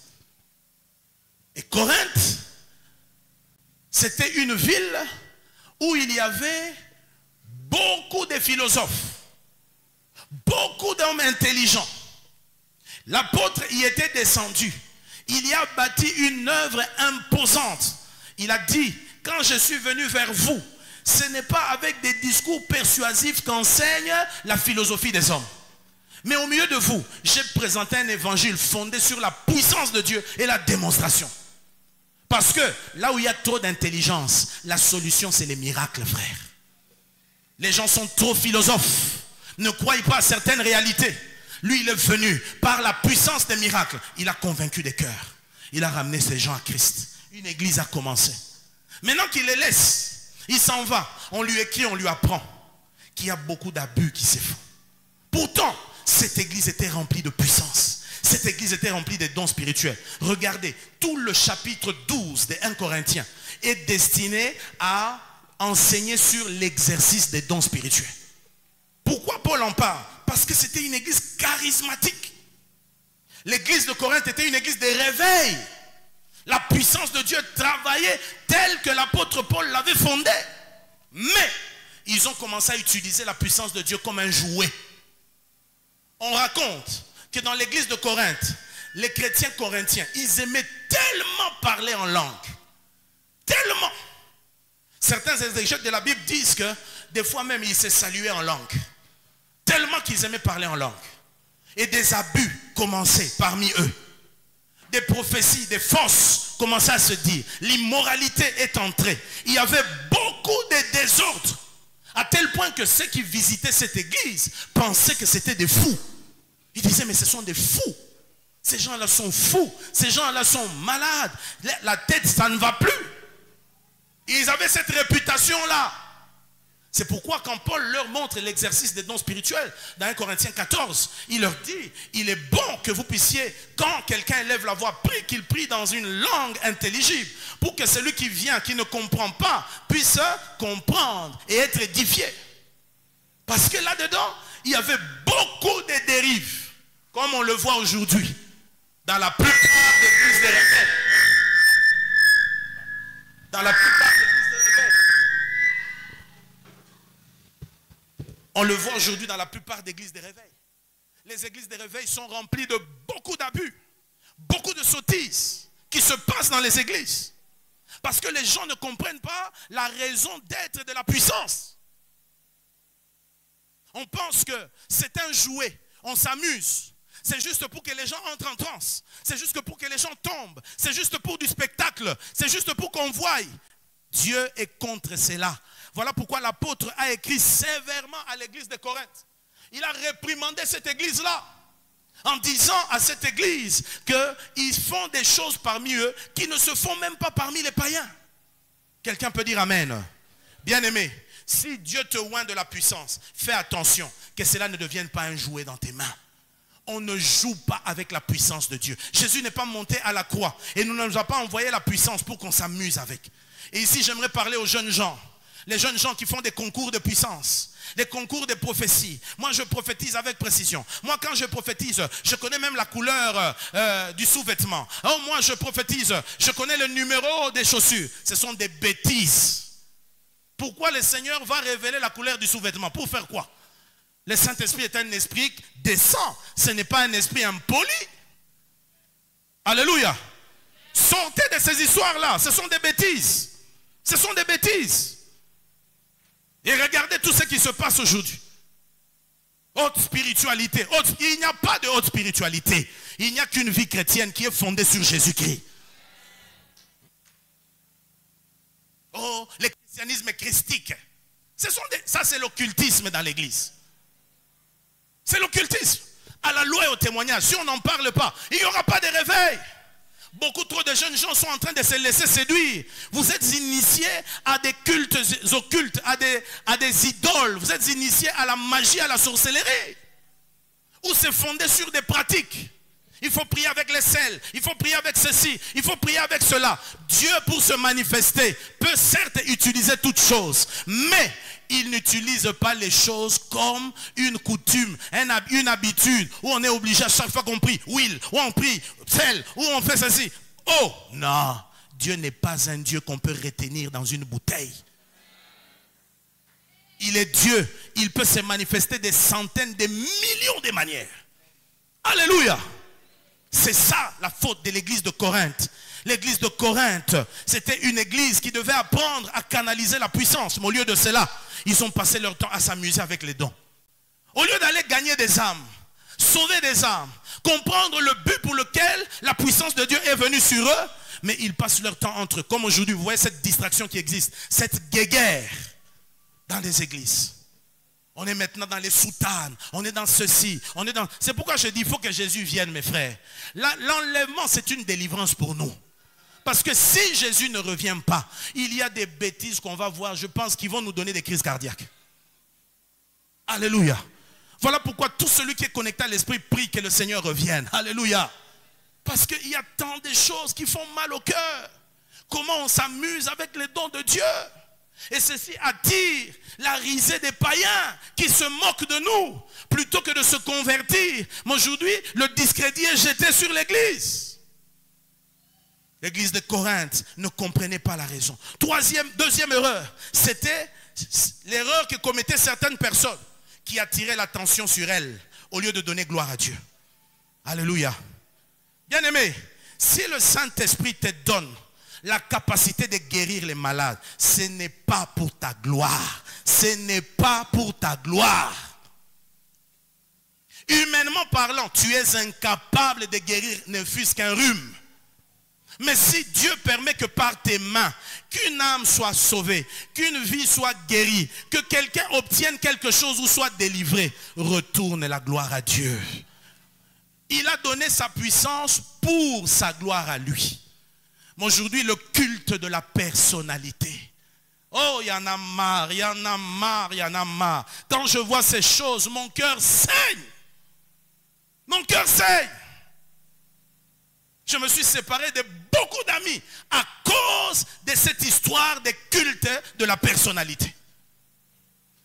Et Corinthe, c'était une ville où il y avait beaucoup de philosophes, beaucoup d'hommes intelligents. L'apôtre y était descendu. Il y a bâti une œuvre imposante. Il a dit, quand je suis venu vers vous, ce n'est pas avec des discours persuasifs qu'enseigne la philosophie des hommes. Mais au milieu de vous, j'ai présenté un évangile fondé sur la puissance de Dieu et la démonstration. Parce que là où il y a trop d'intelligence, la solution c'est les miracles, frère. Les gens sont trop philosophes, ne croient pas à certaines réalités. Lui, il est venu par la puissance des miracles. Il a convaincu des cœurs. Il a ramené ces gens à Christ. Une église a commencé. Maintenant qu'il les laisse, il s'en va. On lui écrit, on lui apprend qu'il y a beaucoup d'abus qui se font. Pourtant, cette église était remplie de puissance. Cette église était remplie des dons spirituels. Regardez, tout le chapitre 12 des 1 Corinthiens est destiné à enseigner sur l'exercice des dons spirituels. Pourquoi Paul en parle? Parce que c'était une église charismatique. L'église de Corinthe était une église de réveil. La puissance de Dieu travaillait telle que l'apôtre Paul l'avait fondée. Mais ils ont commencé à utiliser la puissance de Dieu comme un jouet. On raconte que dans l'église de Corinthe, les chrétiens corinthiens, ils aimaient tellement parler en langue. Tellement. Certains exégètes de la Bible disent que des fois même ils se saluaient en langue. Tellement qu'ils aimaient parler en langue. Et des abus commençaient parmi eux. Des prophéties, des fausses commençaient à se dire. L'immoralité est entrée. Il y avait beaucoup de désordre. À tel point que ceux qui visitaient cette église pensaient que c'était des fous. Ils disaient, mais ce sont des fous. Ces gens-là sont fous. Ces gens-là sont malades. La tête, ça ne va plus. Ils avaient cette réputation-là. C'est pourquoi quand Paul leur montre l'exercice des dons spirituels, dans 1 Corinthiens 14, il leur dit, il est bon que vous puissiez, quand quelqu'un élève la voix, qu'il prie dans une langue intelligible, pour que celui qui vient, qui ne comprend pas, puisse comprendre et être édifié. Parce que là-dedans, il y avait beaucoup de dérives, comme on le voit aujourd'hui, dans la plupart des églises de réveil. Dans la plupart des églises de réveil. On le voit aujourd'hui dans la plupart des églises de réveil. Les églises de réveil sont remplies de beaucoup d'abus, beaucoup de sottises qui se passent dans les églises. Parce que les gens ne comprennent pas la raison d'être de la puissance. On pense que c'est un jouet, on s'amuse. C'est juste pour que les gens entrent en transe. C'est juste pour que les gens tombent. C'est juste pour du spectacle. C'est juste pour qu'on voie. Dieu est contre cela. Voilà pourquoi l'apôtre a écrit sévèrement à l'église de Corinthe. Il a réprimandé cette église-là en disant à cette église qu'ils font des choses parmi eux qui ne se font même pas parmi les païens. Quelqu'un peut dire amen. Bien-aimé, si Dieu te oint de la puissance, fais attention que cela ne devienne pas un jouet dans tes mains. On ne joue pas avec la puissance de Dieu. Jésus n'est pas monté à la croix et nous ne nous a pas envoyé la puissance pour qu'on s'amuse avec. Et ici, j'aimerais parler aux jeunes gens. Les jeunes gens qui font des concours de puissance, des concours de prophétie. Moi, je prophétise avec précision. Moi, quand je prophétise, je connais même la couleur du sous-vêtement. Oh, moi, je prophétise, je connais le numéro des chaussures. Ce sont des bêtises. Pourquoi le Seigneur va révéler la couleur du sous-vêtement? Pour faire quoi? Le Saint-Esprit est un esprit décent. Ce n'est pas un esprit impoli. Alléluia. Sortez de ces histoires-là. Ce sont des bêtises. Ce sont des bêtises. Et regardez tout ce qui se passe aujourd'hui. Haute spiritualité. Il n'y a pas de haute spiritualité. Il n'y a qu'une vie chrétienne qui est fondée sur Jésus-Christ. Oh, le christianisme christique. Ça, c'est l'occultisme dans l'église. C'est l'occultisme. À la loi et au témoignage, si on n'en parle pas, il n'y aura pas de réveil. Beaucoup trop de jeunes gens sont en train de se laisser séduire. Vous êtes initiés à des cultes occultes, à des idoles. Vous êtes initiés à la magie, à la sorcellerie. Ou c'est fondé sur des pratiques. Il faut prier avec les sels. Il faut prier avec ceci. Il faut prier avec cela. Dieu, pour se manifester, peut certes utiliser toutes choses. Mais il n'utilise pas les choses comme une coutume, une habitude, où on est obligé à chaque fois qu'on prie, huile, où on prie, sel, où on fait ceci. Oh non, Dieu n'est pas un Dieu qu'on peut retenir dans une bouteille. Il est Dieu. Il peut se manifester des centaines, des millions de manières. Alléluia. C'est ça la faute de l'église de Corinthe. L'église de Corinthe, c'était une église qui devait apprendre à canaliser la puissance. Mais au lieu de cela, ils ont passé leur temps à s'amuser avec les dons. Au lieu d'aller gagner des âmes, sauver des âmes, comprendre le but pour lequel la puissance de Dieu est venue sur eux, mais ils passent leur temps entre eux. Comme aujourd'hui, vous voyez cette distraction qui existe, cette guéguerre dans les églises. On est maintenant dans les soutanes, on est dans ceci, on est dans... C'est pourquoi je dis, il faut que Jésus vienne, mes frères. L'enlèvement, c'est une délivrance pour nous. Parce que si Jésus ne revient pas, il y a des bêtises qu'on va voir, je pense, qui vont nous donner des crises cardiaques. Alléluia. Voilà pourquoi tout celui qui est connecté à l'Esprit prie que le Seigneur revienne. Alléluia. Parce qu'il y a tant de choses qui font mal au cœur. Comment on s'amuse avec les dons de Dieu. Et ceci attire la risée des païens qui se moquent de nous plutôt que de se convertir. Mais aujourd'hui, le discrédit est jeté sur l'église. L'église de Corinthe ne comprenait pas la raison. Deuxième erreur, c'était l'erreur que commettaient certaines personnes qui attiraient l'attention sur elles au lieu de donner gloire à Dieu. Alléluia. Bien-aimé, si le Saint-Esprit te donne la capacité de guérir les malades, ce n'est pas pour ta gloire. Ce n'est pas pour ta gloire. Humainement parlant, tu es incapable de guérir ne fût-ce qu'un rhume. Mais si Dieu permet que par tes mains, qu'une âme soit sauvée, qu'une vie soit guérie, que quelqu'un obtienne quelque chose ou soit délivré, retourne la gloire à Dieu. Il a donné sa puissance pour sa gloire à lui. Mais aujourd'hui, le culte de la personnalité. Oh, il y en a marre, il y en a marre, il y en a marre. Quand je vois ces choses, mon cœur saigne. Mon cœur saigne. Je me suis séparé de beaucoup d'amis à cause de cette histoire de culte de la personnalité.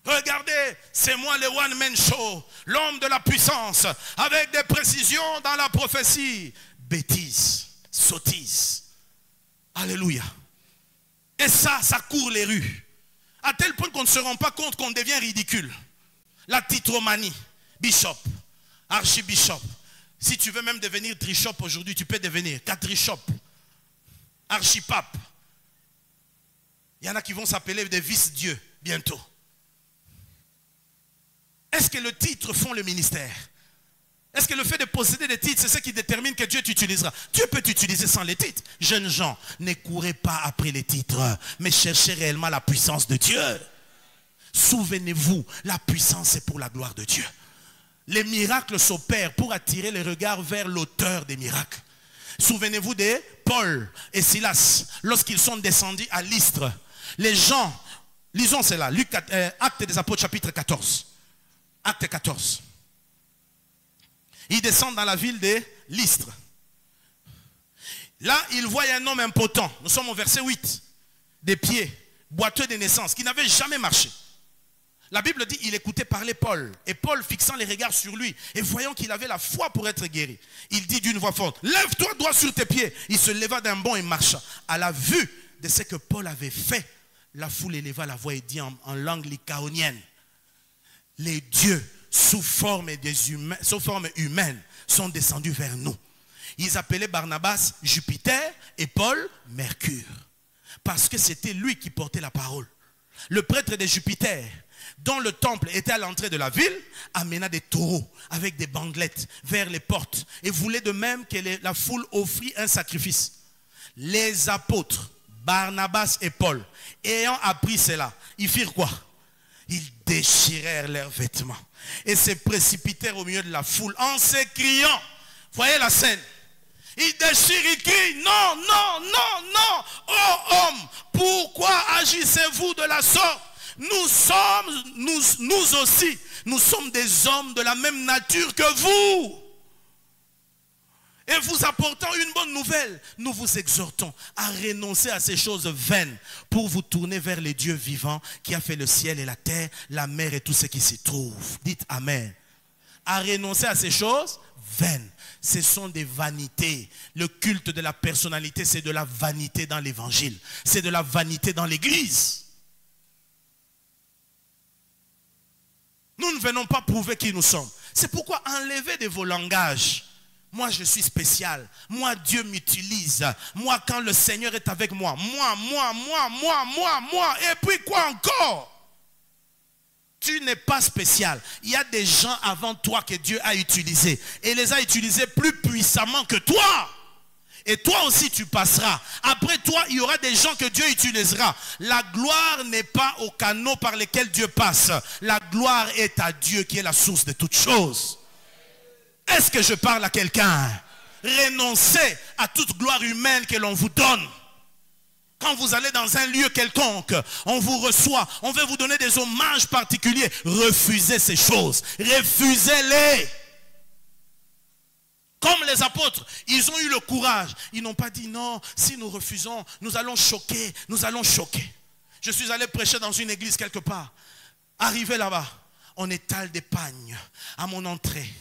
Regardez, c'est moi le one man show, l'homme de la puissance, avec des précisions dans la prophétie. Bêtise, sottise. Alléluia. Et ça court les rues. À tel point qu'on ne se rend pas compte qu'on devient ridicule. La titromanie, bishop, archibishop. Si tu veux même devenir trishop aujourd'hui, tu peux devenir quadrishop, archipape. Il y en a qui vont s'appeler des vice-dieux bientôt. Est-ce que le titre font le ministère? Est-ce que le fait de posséder des titres, c'est ce qui détermine que Dieu t'utilisera? Dieu peut t'utiliser sans les titres. Jeunes gens, ne courez pas après les titres, mais cherchez réellement la puissance de Dieu. Souvenez-vous, la puissance est pour la gloire de Dieu. Les miracles s'opèrent pour attirer les regards vers l'auteur des miracles. Souvenez-vous de Paul et Silas, lorsqu'ils sont descendus à Lystre. Les gens, lisons cela, Actes des Apôtres chapitre 14. Acte 14. Ils descendent dans la ville de Lystre. Là, ils voient un homme impotent. Nous sommes au verset 8. Des pieds, boiteux de naissance, qui n'avait jamais marché. La Bible dit, il écoutait parler Paul. Et Paul, fixant les regards sur lui, et voyant qu'il avait la foi pour être guéri, il dit d'une voix forte, lève-toi, droit sur tes pieds. Il se leva d'un bond et marcha. À la vue de ce que Paul avait fait, la foule éleva la voix et dit en langue lycaonienne, les dieux sous forme humaine sont descendus vers nous. Ils appelaient Barnabas Jupiter et Paul Mercure. Parce que c'était lui qui portait la parole. Le prêtre de Jupiter, dont le temple était à l'entrée de la ville, amena des taureaux avec des bandelettes vers les portes et voulait de même que la foule offrit un sacrifice. Les apôtres, Barnabas et Paul, ayant appris cela, ils firent quoi? Ils déchirèrent leurs vêtements et se précipitèrent au milieu de la foule en s'écriant. Voyez la scène. Ils déchirent, ils crient, non, non, non, non. Oh homme, pourquoi agissez-vous de la sorte? Nous aussi, nous sommes des hommes de la même nature que vous. Et vous apportant une bonne nouvelle, nous vous exhortons à renoncer à ces choses vaines pour vous tourner vers les dieux vivants qui a fait le ciel et la terre, la mer et tout ce qui s'y trouve. Dites Amen. À renoncer à ces choses vaines. Ce sont des vanités. Le culte de la personnalité, c'est de la vanité dans l'évangile. C'est de la vanité dans l'église. Nous ne venons pas prouver qui nous sommes. C'est pourquoi enlevez de vos langages. Moi, je suis spécial. Moi, Dieu m'utilise. Moi, quand le Seigneur est avec moi. Moi. Et puis quoi encore? Tu n'es pas spécial. Il y a des gens avant toi que Dieu a utilisés. Et les a utilisés plus puissamment que toi. Et toi aussi tu passeras. Après toi, il y aura des gens que Dieu utilisera. La gloire n'est pas au canot par lesquels Dieu passe. La gloire est à Dieu qui est la source de toutes choses. Est-ce que je parle à quelqu'un? Renoncez à toute gloire humaine que l'on vous donne. Quand vous allez dans un lieu quelconque, on vous reçoit, on veut vous donner des hommages particuliers. Refusez ces choses. Refusez-les. Comme les apôtres, ils ont eu le courage. Ils n'ont pas dit non, si nous refusons, nous allons choquer, nous allons choquer. Je suis allé prêcher dans une église quelque part. Arrivé là-bas, on étale des pagnes à mon entrée.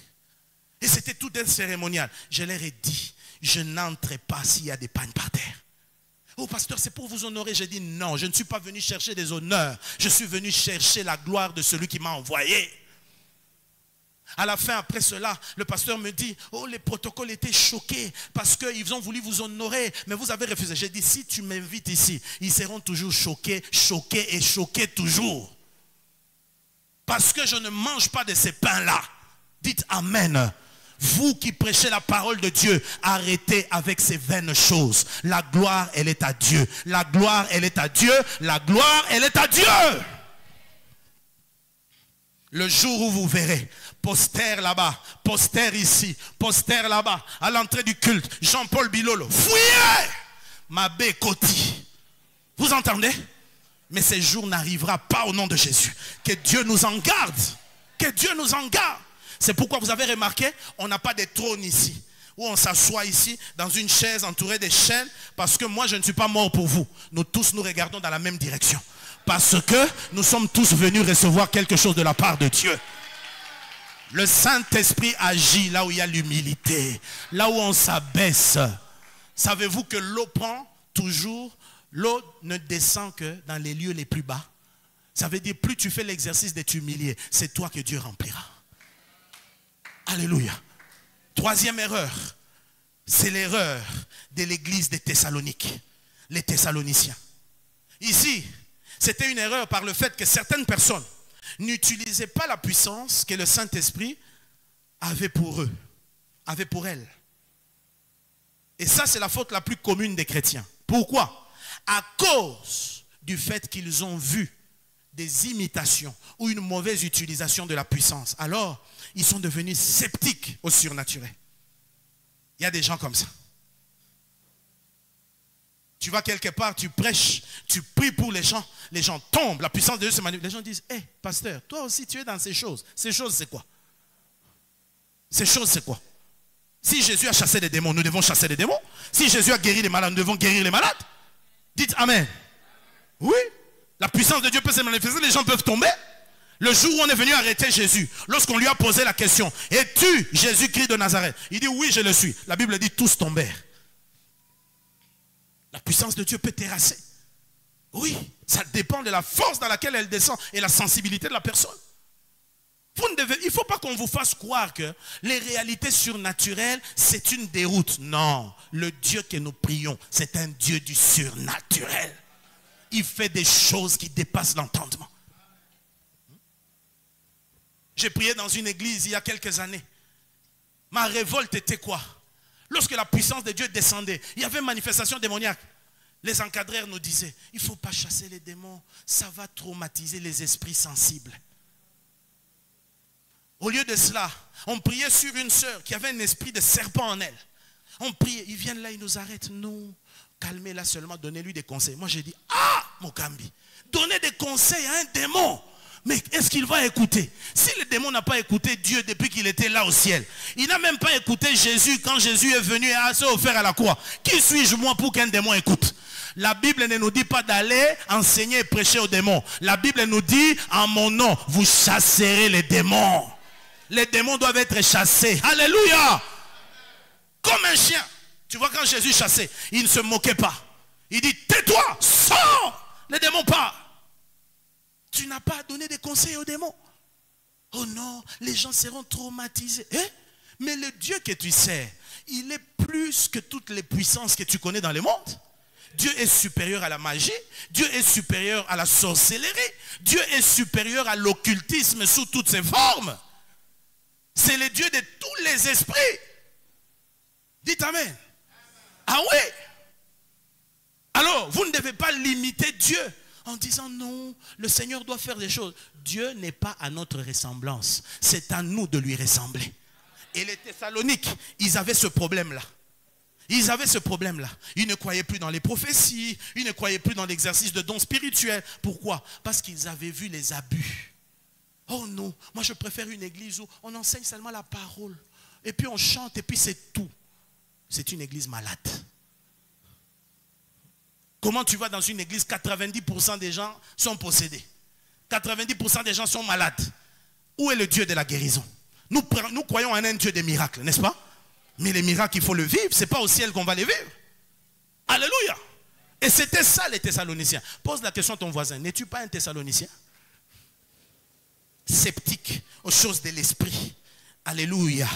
Et c'était tout un cérémonial. Je leur ai dit, je n'entrerai pas s'il y a des pagnes par terre. Oh pasteur, c'est pour vous honorer. J'ai dit non, je ne suis pas venu chercher des honneurs. Je suis venu chercher la gloire de celui qui m'a envoyé. À la fin, après cela, le pasteur me dit, oh, les protocoles étaient choqués parce qu'ils ont voulu vous honorer, mais vous avez refusé. J'ai dit, si tu m'invites ici, ils seront toujours choqués, choqués et choqués toujours. Parce que je ne mange pas de ces pains-là. Dites Amen. Vous qui prêchez la parole de Dieu, arrêtez avec ces vaines choses. La gloire, elle est à Dieu. La gloire, elle est à Dieu. La gloire, elle est à Dieu. Le jour où vous verrez, poster là-bas, poster ici, poster là-bas, à l'entrée du culte, Jean-Paul Bilolo, fouillez Mabé Koti. Vous entendez? Mais ce jour n'arrivera pas au nom de Jésus. Que Dieu nous en garde. Que Dieu nous en garde. C'est pourquoi vous avez remarqué, on n'a pas de trône ici. Où on s'assoit ici, dans une chaise entourée de chaînes. Parce que moi, je ne suis pas mort pour vous. Nous tous, nous regardons dans la même direction. Parce que nous sommes tous venus recevoir quelque chose de la part de Dieu. Le Saint-Esprit agit là où il y a l'humilité. Là où on s'abaisse. Savez-vous que l'eau prend toujours, l'eau ne descend que dans les lieux les plus bas. Ça veut dire plus tu fais l'exercice d'être humilié, c'est toi que Dieu remplira. Alléluia. Troisième erreur, c'est l'erreur de l'église des Thessaloniques. Les Thessaloniciens. Ici, c'était une erreur par le fait que certaines personnes n'utilisaient pas la puissance que le Saint-Esprit avait pour eux, avait pour elles. Et ça, c'est la faute la plus commune des chrétiens. Pourquoi? À cause du fait qu'ils ont vu des imitations ou une mauvaise utilisation de la puissance. Alors, ils sont devenus sceptiques au surnaturel. Il y a des gens comme ça. Tu vas quelque part, tu prêches, tu pries pour les gens tombent, la puissance de Dieu se manifeste. Les gens disent, hé, pasteur, toi aussi tu es dans ces choses. Ces choses, c'est quoi? Ces choses, c'est quoi? Si Jésus a chassé des démons, nous devons chasser des démons. Si Jésus a guéri les malades, nous devons guérir les malades. Dites Amen. Oui, la puissance de Dieu peut se manifester, les gens peuvent tomber. Le jour où on est venu arrêter Jésus, lorsqu'on lui a posé la question, es-tu Jésus-Christ de Nazareth? Il dit, oui, je le suis. La Bible dit, tous tombèrent. La puissance de Dieu peut terrasser. Oui, ça dépend de la force dans laquelle elle descend et la sensibilité de la personne. Il ne faut pas qu'on vous fasse croire que les réalités surnaturelles, c'est une déroute. Non, le Dieu que nous prions, c'est un Dieu du surnaturel. Il fait des choses qui dépassent l'entendement. J'ai prié dans une église il y a quelques années. Ma révolte était quoi? Lorsque la puissance de Dieu descendait, il y avait une manifestation démoniaque. Les encadreurs nous disaient, il ne faut pas chasser les démons, ça va traumatiser les esprits sensibles. Au lieu de cela, on priait sur une sœur qui avait un esprit de serpent en elle. On priait, ils viennent là, ils nous arrêtent. Non, calmez-la seulement, donnez-lui des conseils. Moi j'ai dit, ah, Mokambi, donnez des conseils à un démon. Mais est-ce qu'il va écouter? Si le démon n'a pas écouté Dieu depuis qu'il était là au ciel, il n'a même pas écouté Jésus quand Jésus est venu et s'est offert à la croix. Qui suis-je moi pour qu'un démon écoute? La Bible ne nous dit pas d'aller enseigner et prêcher aux démons. La Bible nous dit, en mon nom, vous chasserez les démons. Les démons doivent être chassés. Alléluia. Comme un chien. Tu vois quand Jésus chassait, il ne se moquait pas. Il dit, tais-toi, sors. Les démons partent. Tu n'as pas donné des conseils aux démons. Oh non, les gens seront traumatisés. Mais le Dieu que tu sers, il est plus que toutes les puissances que tu connais dans le monde. Dieu est supérieur à la magie. Dieu est supérieur à la sorcellerie. Dieu est supérieur à l'occultisme sous toutes ses formes. C'est le Dieu de tous les esprits. Dites Amen. Ah oui. Alors, vous ne devez pas limiter Dieu en disant non, le Seigneur doit faire des choses. Dieu n'est pas à notre ressemblance. C'est à nous de lui ressembler. Et les Thessaloniques, ils avaient ce problème-là. Ils avaient ce problème-là. Ils ne croyaient plus dans les prophéties. Ils ne croyaient plus dans l'exercice de dons spirituels. Pourquoi? Parce qu'ils avaient vu les abus. Oh non, moi je préfère une église où on enseigne seulement la parole. Et puis on chante et puis c'est tout. C'est une église malade. Comment tu vas dans une église, 90% des gens sont possédés. 90% des gens sont malades. Où est le Dieu de la guérison? Nous croyons en un Dieu des miracles, n'est-ce pas? Mais les miracles, il faut le vivre. Ce n'est pas au ciel qu'on va les vivre. Alléluia. Et c'était ça les Thessaloniciens. Pose la question à ton voisin. N'es-tu pas un Thessalonicien? Sceptique aux choses de l'esprit. Alléluia.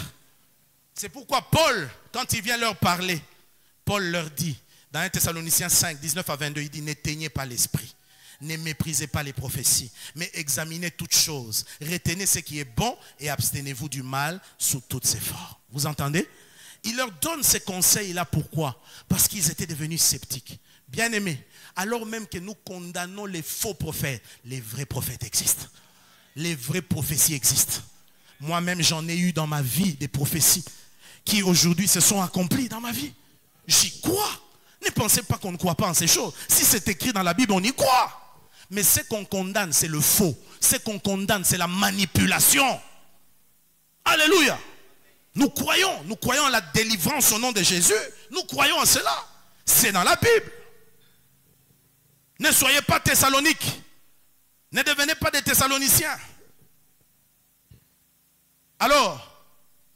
C'est pourquoi Paul, quand il vient leur parler, Paul leur dit, dans 1 Thessaloniciens 5, 19 à 22, il dit, n'éteignez pas l'esprit. Ne méprisez pas les prophéties, mais examinez toutes choses. Retenez ce qui est bon et abstenez-vous du mal sous toutes ses formes. Vous entendez? Il leur donne ces conseils-là. Pourquoi? Parce qu'ils étaient devenus sceptiques. Bien-aimés, alors même que nous condamnons les faux prophètes, les vrais prophètes existent. Les vraies prophéties existent. Moi-même, j'en ai eu dans ma vie des prophéties qui aujourd'hui se sont accomplies dans ma vie. J'y crois. Ne pensez pas qu'on ne croit pas en ces choses. Si c'est écrit dans la Bible, on y croit. Mais ce qu'on condamne, c'est le faux. Ce qu'on condamne, c'est la manipulation. Alléluia. Nous croyons en la délivrance au nom de Jésus. Nous croyons en cela. C'est dans la Bible. Ne soyez pas Thessaloniques. Ne devenez pas des Thessaloniciens. Alors,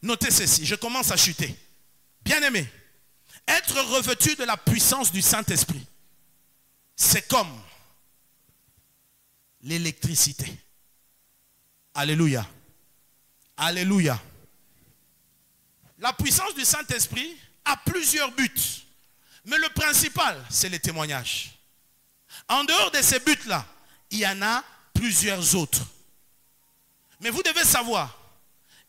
notez ceci. Je commence à chuter. Bien-aimés, être revêtu de la puissance du Saint-Esprit, c'est comme l'électricité. Alléluia. Alléluia. La puissance du Saint-Esprit a plusieurs buts. Mais le principal, c'est les témoignages. En dehors de ces buts-là, il y en a plusieurs autres. Mais vous devez savoir,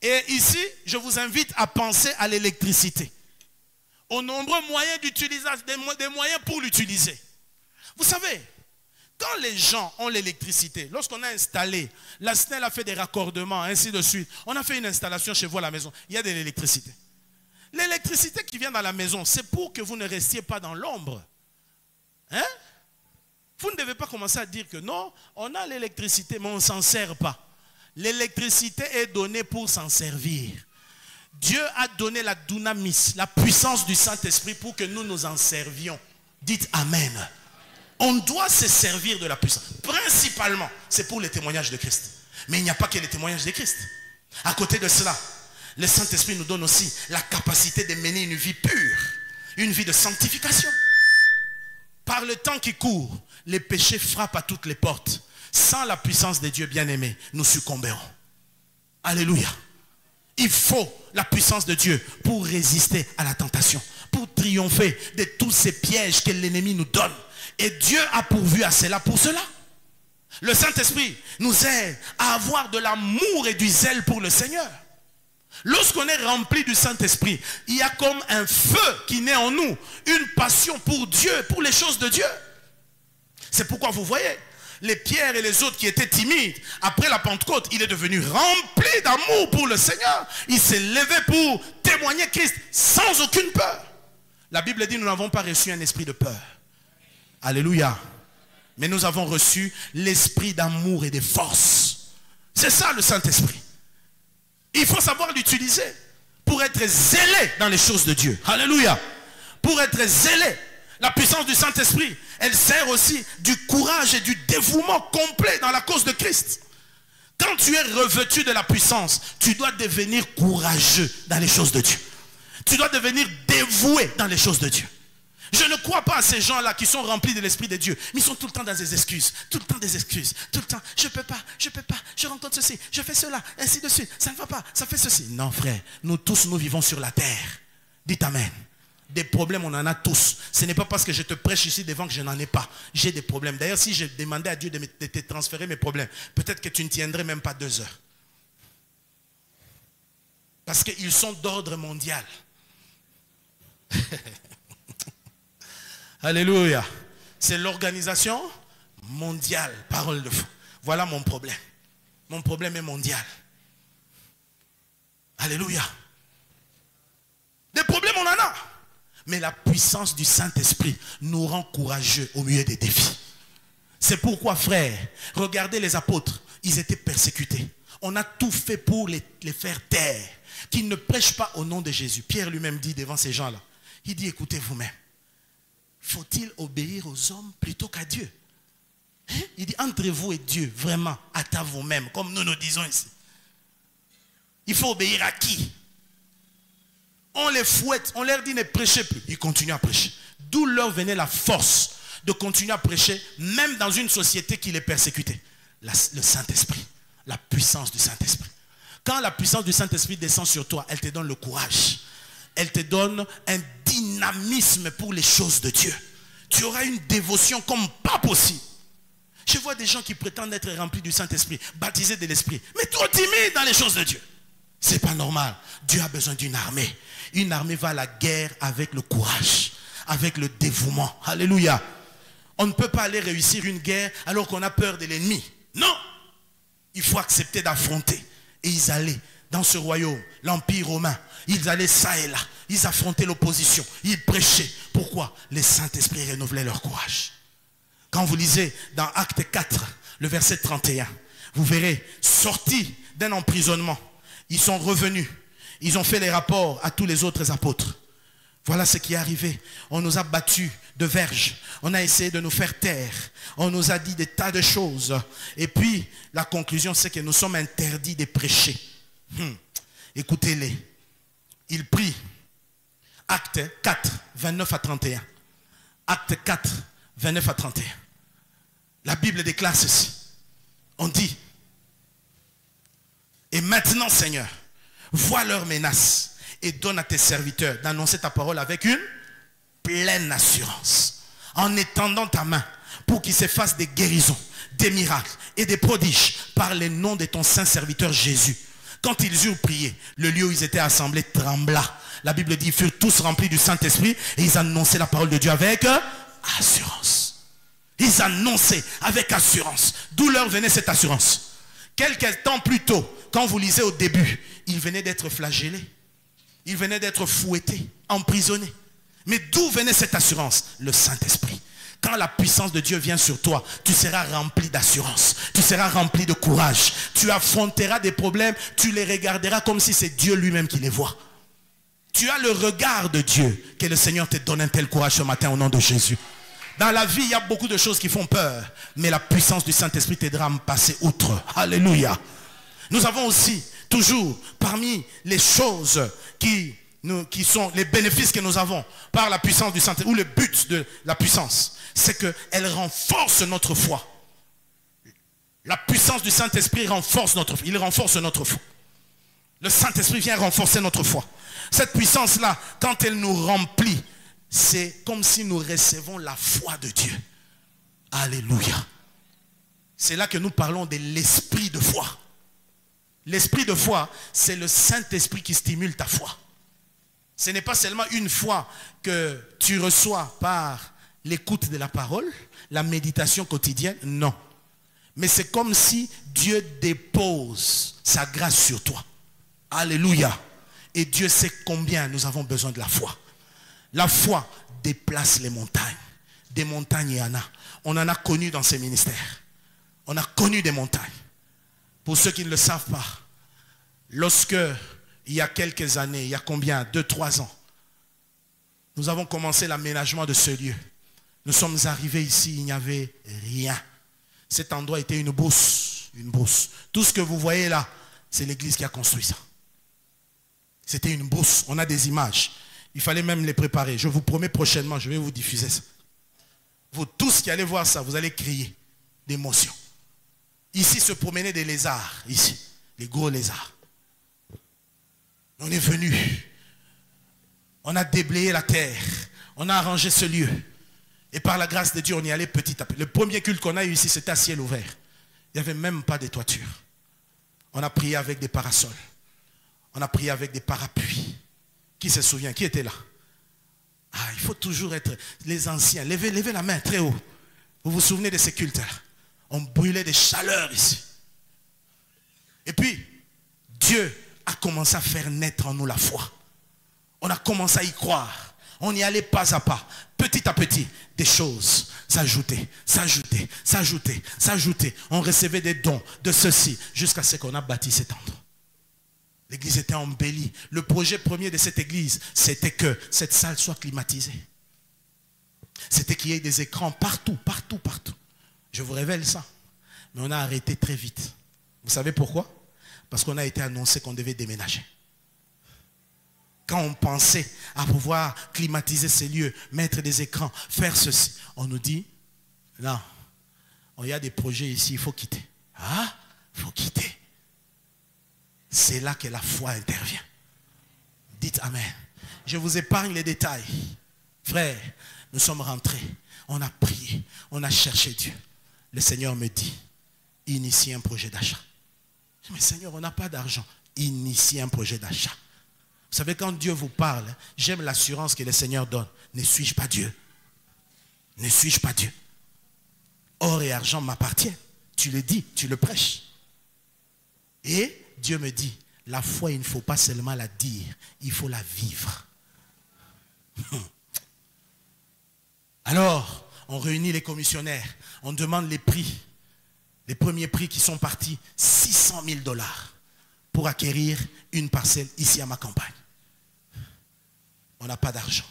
et ici, je vous invite à penser à l'électricité. Aux nombreux moyens d'utilisation, des moyens pour l'utiliser. Vous savez, quand les gens ont l'électricité, lorsqu'on a installé, la SNEL a fait des raccordements, ainsi de suite, on a fait une installation chez vous à la maison, il y a de l'électricité. L'électricité qui vient dans la maison, c'est pour que vous ne restiez pas dans l'ombre. Hein? Vous ne devez pas commencer à dire que non, on a l'électricité, mais on ne s'en sert pas. L'électricité est donnée pour s'en servir. Dieu a donné la dunamis, la puissance du Saint-Esprit pour que nous nous en servions. Dites Amen. On doit se servir de la puissance. Principalement, c'est pour les témoignages de Christ. Mais il n'y a pas que les témoignages de Christ. À côté de cela, le Saint-Esprit nous donne aussi la capacité de mener une vie pure, une vie de sanctification. Par le temps qui court, les péchés frappent à toutes les portes. Sans la puissance de Dieu bien-aimé, nous succomberons. Alléluia. Il faut la puissance de Dieu pour résister à la tentation, pour triompher de tous ces pièges que l'ennemi nous donne. Et Dieu a pourvu à cela pour cela. Le Saint-Esprit nous aide à avoir de l'amour et du zèle pour le Seigneur. Lorsqu'on est rempli du Saint-Esprit, il y a comme un feu qui naît en nous, une passion pour Dieu, pour les choses de Dieu. C'est pourquoi vous voyez, les Pierre et les autres qui étaient timides, après la Pentecôte, il est devenu rempli d'amour pour le Seigneur. Il s'est levé pour témoigner Christ sans aucune peur. La Bible dit, nous n'avons pas reçu un esprit de peur. Alléluia. Mais nous avons reçu l'esprit d'amour et de force. C'est ça le Saint-Esprit. Il faut savoir l'utiliser pour être zélé dans les choses de Dieu. Alléluia. Pour être zélé. La puissance du Saint-Esprit, elle sert aussi du courage et du dévouement complet dans la cause de Christ. Quand tu es revêtu de la puissance, tu dois devenir courageux dans les choses de Dieu. Tu dois devenir dévoué dans les choses de Dieu. Je ne crois pas à ces gens-là qui sont remplis de l'Esprit de Dieu. Mais ils sont tout le temps dans des excuses. Tout le temps des excuses. Tout le temps, je peux pas, je rencontre ceci, je fais cela, ainsi de suite. Ça ne va pas, ça fait ceci. Non frère, nous tous, nous vivons sur la terre. Dites Amen. Des problèmes, on en a tous. Ce n'est pas parce que je te prêche ici devant que je n'en ai pas. J'ai des problèmes. D'ailleurs, si je demandais à Dieu de te transférer mes problèmes, peut-être que tu ne tiendrais même pas 2 heures. Parce qu'ils sont d'ordre mondial. Alléluia. C'est l'organisation mondiale. Parole de foi. Voilà mon problème. Mon problème est mondial. Alléluia. Des problèmes, on en a. Mais la puissance du Saint-Esprit nous rend courageux au milieu des défis. C'est pourquoi, frère, regardez les apôtres. Ils étaient persécutés. On a tout fait pour les faire taire. Qu'ils ne prêchent pas au nom de Jésus. Pierre lui-même dit devant ces gens-là. Il dit, écoutez vous-même. Faut-il obéir aux hommes plutôt qu'à Dieu? Il dit, entre vous et Dieu, vraiment, à vous-même, comme nous disons ici. Il faut obéir à qui? On les fouette, on leur dit ne prêchez plus. Ils continuent à prêcher. D'où leur venait la force de continuer à prêcher, même dans une société qui les persécutait. Le Saint-Esprit, la puissance du Saint-Esprit. Quand la puissance du Saint-Esprit descend sur toi, elle te donne le courage. Elle te donne un dynamisme pour les choses de Dieu. Tu auras une dévotion comme pas possible. Je vois des gens qui prétendent être remplis du Saint-Esprit, baptisés de l'Esprit, mais trop timides dans les choses de Dieu. C'est pas normal. Dieu a besoin d'une armée. Une armée va à la guerre avec le courage, avec le dévouement. Alléluia. On ne peut pas aller réussir une guerre alors qu'on a peur de l'ennemi. Non. Il faut accepter d'affronter. Et ils allaient dans ce royaume, l'Empire romain. Ils allaient ça et là. Ils affrontaient l'opposition. Ils prêchaient. Pourquoi? Le Saint-Esprit renouvelait leur courage. Quand vous lisez dans Acte 4, le verset 31, vous verrez, sortis d'un emprisonnement, ils sont revenus. Ils ont fait les rapports à tous les autres apôtres. Voilà ce qui est arrivé. On nous a battus de verges. On a essayé de nous faire taire. On nous a dit des tas de choses. Et puis, la conclusion, c'est que nous sommes interdits de prêcher. Écoutez-les. Ils prient. Acte 4, 29 à 31. Acte 4, 29 à 31. La Bible déclare ceci. On dit, et maintenant, Seigneur, vois leurs menaces et donne à tes serviteurs d'annoncer ta parole avec une pleine assurance, en étendant ta main pour qu'il se fasse des guérisons, des miracles et des prodiges par le nom de ton saint serviteur Jésus. Quand ils eurent prié, le lieu où ils étaient assemblés trembla. La Bible dit, ils furent tous remplis du Saint-Esprit et ils annonçaient la parole de Dieu avec assurance. Ils annonçaient avec assurance. D'où leur venait cette assurance? Quelques temps plus tôt, quand vous lisez au début, ils venaient d'être flagellés. Ils venaient d'être fouettés, emprisonnés. Mais d'où venait cette assurance? Le Saint-Esprit. Quand la puissance de Dieu vient sur toi, tu seras rempli d'assurance. Tu seras rempli de courage. Tu affronteras des problèmes. Tu les regarderas comme si c'est Dieu lui-même qui les voit. Tu as le regard de Dieu. Que le Seigneur te donne un tel courage ce matin au nom de Jésus. Dans la vie, il y a beaucoup de choses qui font peur. Mais la puissance du Saint-Esprit t'aidera à me passer outre. Alléluia. Nous avons aussi, toujours, parmi les choses qui sont les bénéfices que nous avons par la puissance du Saint-Esprit, ou le but de la puissance, c'est qu'elle renforce notre foi. La puissance du Saint-Esprit renforce notre foi. Il renforce notre foi. Le Saint-Esprit vient renforcer notre foi. Cette puissance-là, quand elle nous remplit, c'est comme si nous recevons la foi de Dieu. Alléluia. C'est là que nous parlons de l'esprit de foi. L'esprit de foi, c'est le Saint-Esprit qui stimule ta foi. Ce n'est pas seulement une foi que tu reçois par l'écoute de la parole, la méditation quotidienne, non. Mais c'est comme si Dieu dépose sa grâce sur toi. Alléluia. Et Dieu sait combien nous avons besoin de la foi. La foi déplace les montagnes. Des montagnes, il y en a. On en a connu dans ces ministères. On a connu des montagnes. Pour ceux qui ne le savent pas, lorsque, il y a quelques années, il y a combien? 2-3 ans, nous avons commencé l'aménagement de ce lieu. Nous sommes arrivés ici, il n'y avait rien. Cet endroit était une brousse. Une brousse. Tout ce que vous voyez là, c'est l'église qui a construit ça. C'était une brousse. On a des images. Il fallait même les préparer. Je vous promets prochainement, je vais vous diffuser ça. Vous tous qui allez voir ça, vous allez crier d'émotion. Ici se promenaient des lézards. Ici, les gros lézards. On est venu. On a déblayé la terre. On a arrangé ce lieu. Et par la grâce de Dieu, on y allait petit à petit. Le premier culte qu'on a eu ici, c'était à ciel ouvert. Il n'y avait même pas de toiture. On a prié avec des parasols. On a prié avec des parapluies. Qui se souvient? Qui était là? Ah, il faut toujours être les anciens. Levez la main très haut. Vous vous souvenez de ces cultes-là? On brûlait des chaleurs ici. Et puis, Dieu a commencé à faire naître en nous la foi. On a commencé à y croire. On y allait pas à pas. Petit à petit, des choses s'ajoutaient, s'ajoutaient, s'ajoutaient, s'ajoutaient. On recevait des dons de ceci jusqu'à ce qu'on a bâti cet endroit. L'église était embellie. Le projet premier de cette église, c'était que cette salle soit climatisée. C'était qu'il y ait des écrans partout, partout, partout. Je vous révèle ça. Mais on a arrêté très vite. Vous savez pourquoi? Parce qu'on a été annoncé qu'on devait déménager. Quand on pensait à pouvoir climatiser ces lieux, mettre des écrans, faire ceci, on nous dit, non, il y a des projets ici, il faut quitter. Ah, il faut quitter. C'est là que la foi intervient. Dites Amen. Je vous épargne les détails. Frère, nous sommes rentrés. On a prié. On a cherché Dieu. Le Seigneur me dit, initie un projet d'achat. Je dis, mais Seigneur, on n'a pas d'argent. Initie un projet d'achat. Vous savez, quand Dieu vous parle, j'aime l'assurance que le Seigneur donne. Ne suis-je pas Dieu? Ne suis-je pas Dieu? Or et argent m'appartiennent. Tu le dis, tu le prêches. Et Dieu me dit, la foi, il ne faut pas seulement la dire, il faut la vivre. Alors, on réunit les commissionnaires, on demande les prix. Les premiers prix qui sont partis, 600 000 $ pour acquérir une parcelle ici à ma campagne. On n'a pas d'argent.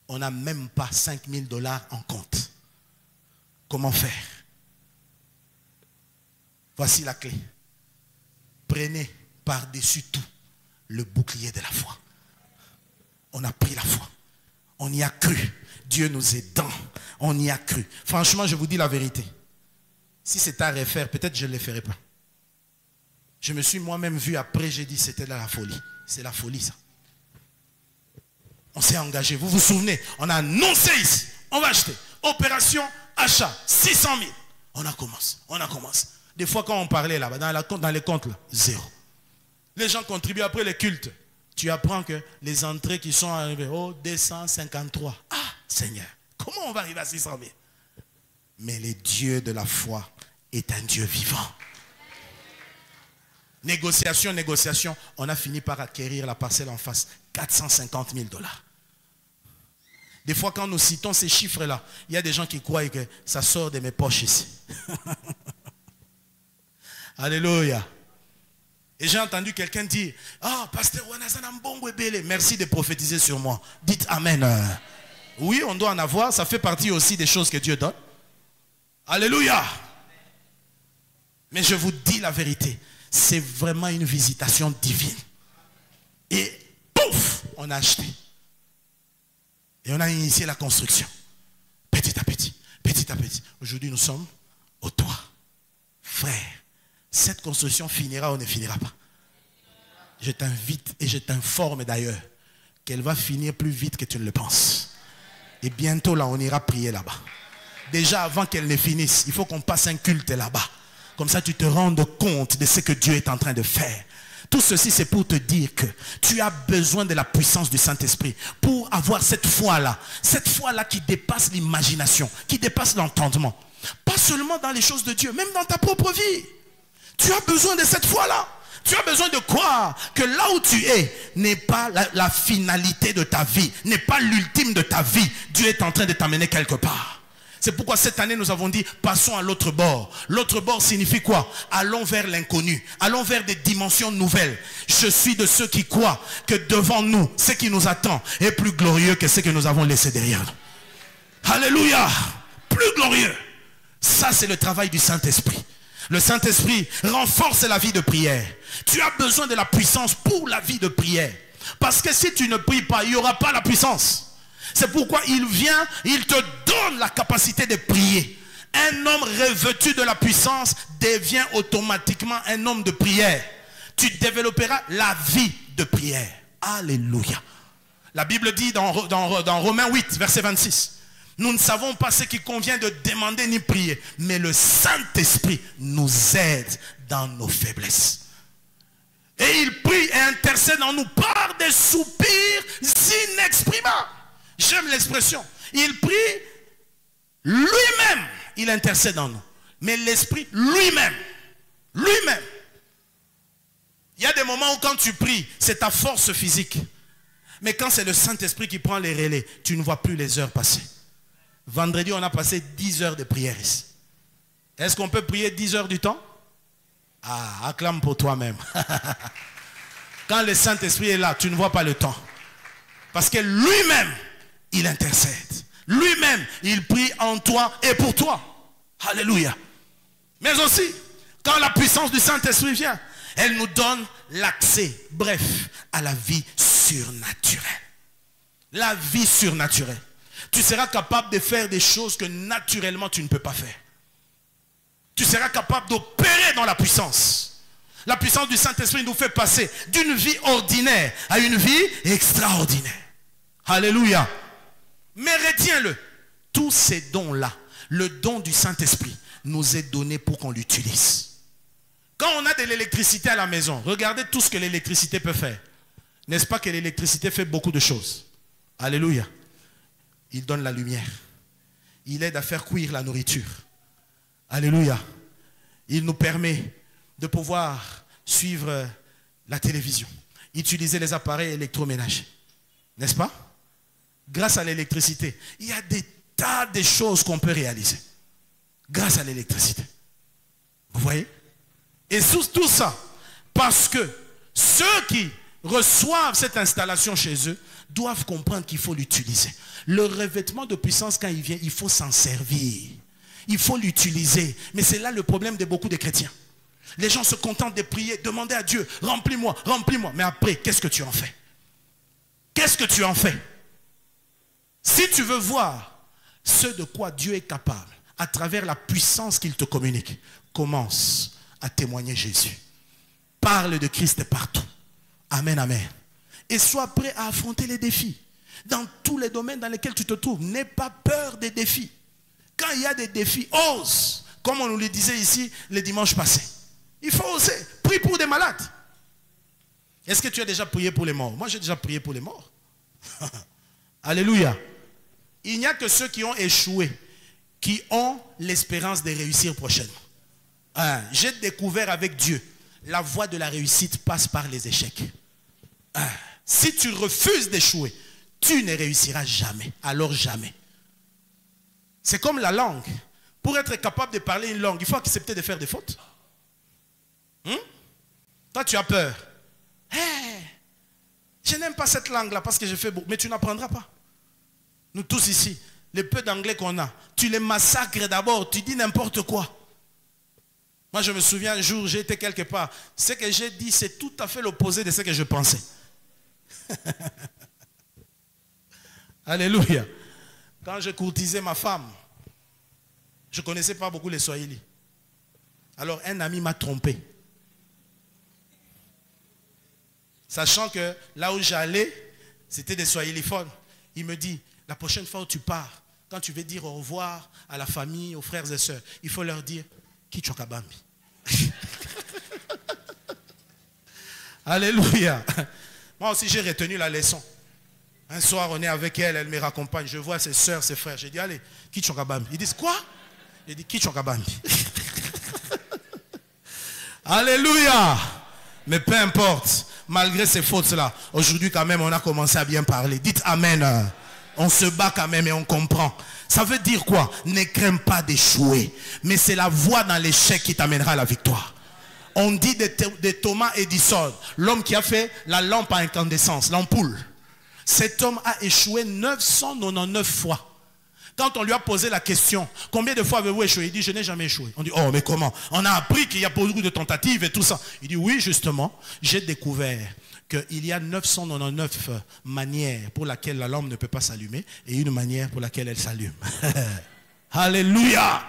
On n'a même pas 5 000 $ en compte. Comment faire? Voici la clé. Prenez par-dessus tout le bouclier de la foi. On a pris la foi. On y a cru. Dieu nous aidant. On y a cru. Franchement, je vous dis la vérité. Si c'était à refaire, peut-être je ne le ferai pas. Je me suis moi-même vu après, j'ai dit c'était de la folie. C'est la folie ça. On s'est engagé. Vous vous souvenez, on a annoncé ici. On va acheter. Opération achat. 600 000. On a commencé. On a commencé. Des fois quand on parlait là-bas, dans les comptes là, 0. Les gens contribuent après les cultes. Tu apprends que les entrées qui sont arrivées, oh, 253. Ah, Seigneur, comment on va arriver à 600 000? Mais le Dieu de la foi est un Dieu vivant. Négociation, négociation. On a fini par acquérir la parcelle en face. 450 000 $. Des fois, quand nous citons ces chiffres-là, il y a des gens qui croient que ça sort de mes poches ici. Alléluia. Et j'ai entendu quelqu'un dire, ah, pasteur Wanazana Mbongo Ebele, merci de prophétiser sur moi. Dites Amen. Oui, on doit en avoir. Ça fait partie aussi des choses que Dieu donne. Alléluia. Mais je vous dis la vérité. C'est vraiment une visitation divine. Et pouf, on a acheté. Et on a initié la construction. Petit à petit, petit à petit. Aujourd'hui, nous sommes au toit. Frère, cette construction finira ou ne finira pas. Je t'invite et je t'informe d'ailleurs qu'elle va finir plus vite que tu ne le penses. Et bientôt là, on ira prier là-bas. Déjà avant qu'elle ne finisse, il faut qu'on passe un culte là-bas. Comme ça, tu te rendes compte de ce que Dieu est en train de faire. Tout ceci, c'est pour te dire que tu as besoin de la puissance du Saint-Esprit pour avoir cette foi-là. Cette foi-là qui dépasse l'imagination, qui dépasse l'entendement. Pas seulement dans les choses de Dieu, même dans ta propre vie. Tu as besoin de cette foi-là. Tu as besoin de croire que là où tu es n'est pas la finalité de ta vie, n'est pas l'ultime de ta vie. Dieu est en train de t'amener quelque part. C'est pourquoi cette année nous avons dit, passons à l'autre bord. L'autre bord signifie quoi? Allons vers l'inconnu. Allons vers des dimensions nouvelles. Je suis de ceux qui croient que devant nous, ce qui nous attend est plus glorieux que ce que nous avons laissé derrière nous. Alléluia! Plus glorieux. Ça, c'est le travail du Saint-Esprit. Le Saint-Esprit renforce la vie de prière. Tu as besoin de la puissance pour la vie de prière. Parce que si tu ne pries pas, il n'y aura pas la puissance. C'est pourquoi il vient, il te donne la capacité de prier. Un homme revêtu de la puissance devient automatiquement un homme de prière. Tu développeras la vie de prière. Alléluia. La Bible dit dans Romains 8, verset 26. Nous ne savons pas ce qui convient de demander ni prier, mais le Saint-Esprit nous aide dans nos faiblesses. Et il prie et intercède en nous par des soupirs inexprimables. J'aime l'expression. Il prie lui-même, il intercède en nous. Mais l'Esprit lui-même, lui-même. Il y a des moments où quand tu pries, c'est ta force physique. Mais quand c'est le Saint-Esprit qui prend les relais, tu ne vois plus les heures passer. Vendredi, on a passé 10 heures de prière ici. Est-ce qu'on peut prier 10 heures du temps? Ah, acclame pour toi-même. Quand le Saint-Esprit est là, tu ne vois pas le temps. Parce que lui-même, il intercède. Lui-même, il prie en toi et pour toi. Alléluia. Mais aussi, quand la puissance du Saint-Esprit vient, elle nous donne l'accès, bref, à la vie surnaturelle. La vie surnaturelle. Tu seras capable de faire des choses que naturellement tu ne peux pas faire. Tu seras capable d'opérer dans la puissance. La puissance du Saint-Esprit nous fait passer d'une vie ordinaire à une vie extraordinaire. Alléluia. Mais retiens-le. Tous ces dons-là, le don du Saint-Esprit, nous est donné pour qu'on l'utilise. Quand on a de l'électricité à la maison, regardez tout ce que l'électricité peut faire. N'est-ce pas que l'électricité fait beaucoup de choses? Alléluia. Il donne la lumière. Il aide à faire cuire la nourriture. Alléluia. Il nous permet de pouvoir suivre la télévision, utiliser les appareils électroménagers. N'est-ce pas? Grâce à l'électricité, il y a des tas de choses qu'on peut réaliser. Grâce à l'électricité. Vous voyez? Et tout ça, parce que ceux qui reçoivent cette installation chez eux doivent comprendre qu'il faut l'utiliser. Le revêtement de puissance, quand il vient, il faut s'en servir. Il faut l'utiliser. Mais c'est là le problème de beaucoup de chrétiens. Les gens se contentent de prier, demander à Dieu, remplis-moi, remplis-moi. Mais après, qu'est-ce que tu en fais? Qu'est-ce que tu en fais? Si tu veux voir ce de quoi Dieu est capable, à travers la puissance qu'il te communique, commence à témoigner Jésus. Parle de Christ partout. Amen, amen. Et sois prêt à affronter les défis. Dans tous les domaines dans lesquels tu te trouves, n'aie pas peur des défis. Quand il y a des défis, ose. Comme on nous le disait ici le dimanche passé. Il faut oser. Prie pour des malades. Est-ce que tu as déjà prié pour les morts? Moi, j'ai déjà prié pour les morts. Alléluia. Il n'y a que ceux qui ont échoué, qui ont l'espérance de réussir prochainement. J'ai découvert avec Dieu, la voie de la réussite passe par les échecs. Si tu refuses d'échouer, tu ne réussiras jamais. Alors jamais. C'est comme la langue. Pour être capable de parler une langue, il faut accepter de faire des fautes. Toi, tu as peur. Je n'aime pas cette langue-là parce que je fais beau. Mais tu n'apprendras pas. Nous tous ici, les peu d'anglais qu'on a, tu les massacres d'abord, tu dis n'importe quoi. Moi, je me souviens un jour, j'étais quelque part. Ce que j'ai dit, c'est tout à fait l'opposé de ce que je pensais. Alléluia. Quand je courtisais ma femme, je ne connaissais pas beaucoup les Swahili. Alors, un ami m'a trompé. Sachant que là où j'allais, c'était des Swahiliphones. Il me dit, la prochaine fois où tu pars, quand tu veux dire au revoir à la famille, aux frères et sœurs, il faut leur dire, Kichokabambi. Alléluia. Moi aussi, j'ai retenu la leçon. Un soir, on est avec elle, elle me raccompagne. Je vois ses sœurs, ses frères. J'ai dit, allez, Kichokabambi. Ils disent, quoi? J'ai dit, Kichokabambi. Alléluia. Mais peu importe, malgré ces fautes-là, aujourd'hui quand même, on a commencé à bien parler. Dites Amen. On se bat quand même et on comprend. Ça veut dire quoi? Ne crains pas d'échouer. Mais c'est la voie dans l'échec qui t'amènera à la victoire. On dit de Thomas Edison, l'homme qui a fait la lampe à incandescence, l'ampoule. Cet homme a échoué 999 fois. Quand on lui a posé la question, combien de fois avez-vous échoué? Il dit, je n'ai jamais échoué. On dit, oh mais comment? On a appris qu'il y a beaucoup de tentatives et tout ça. Il dit, oui justement, j'ai découvert qu'il y a 999 manières pour laquelle la lampe ne peut pas s'allumer et une manière pour laquelle elle s'allume. Alléluia!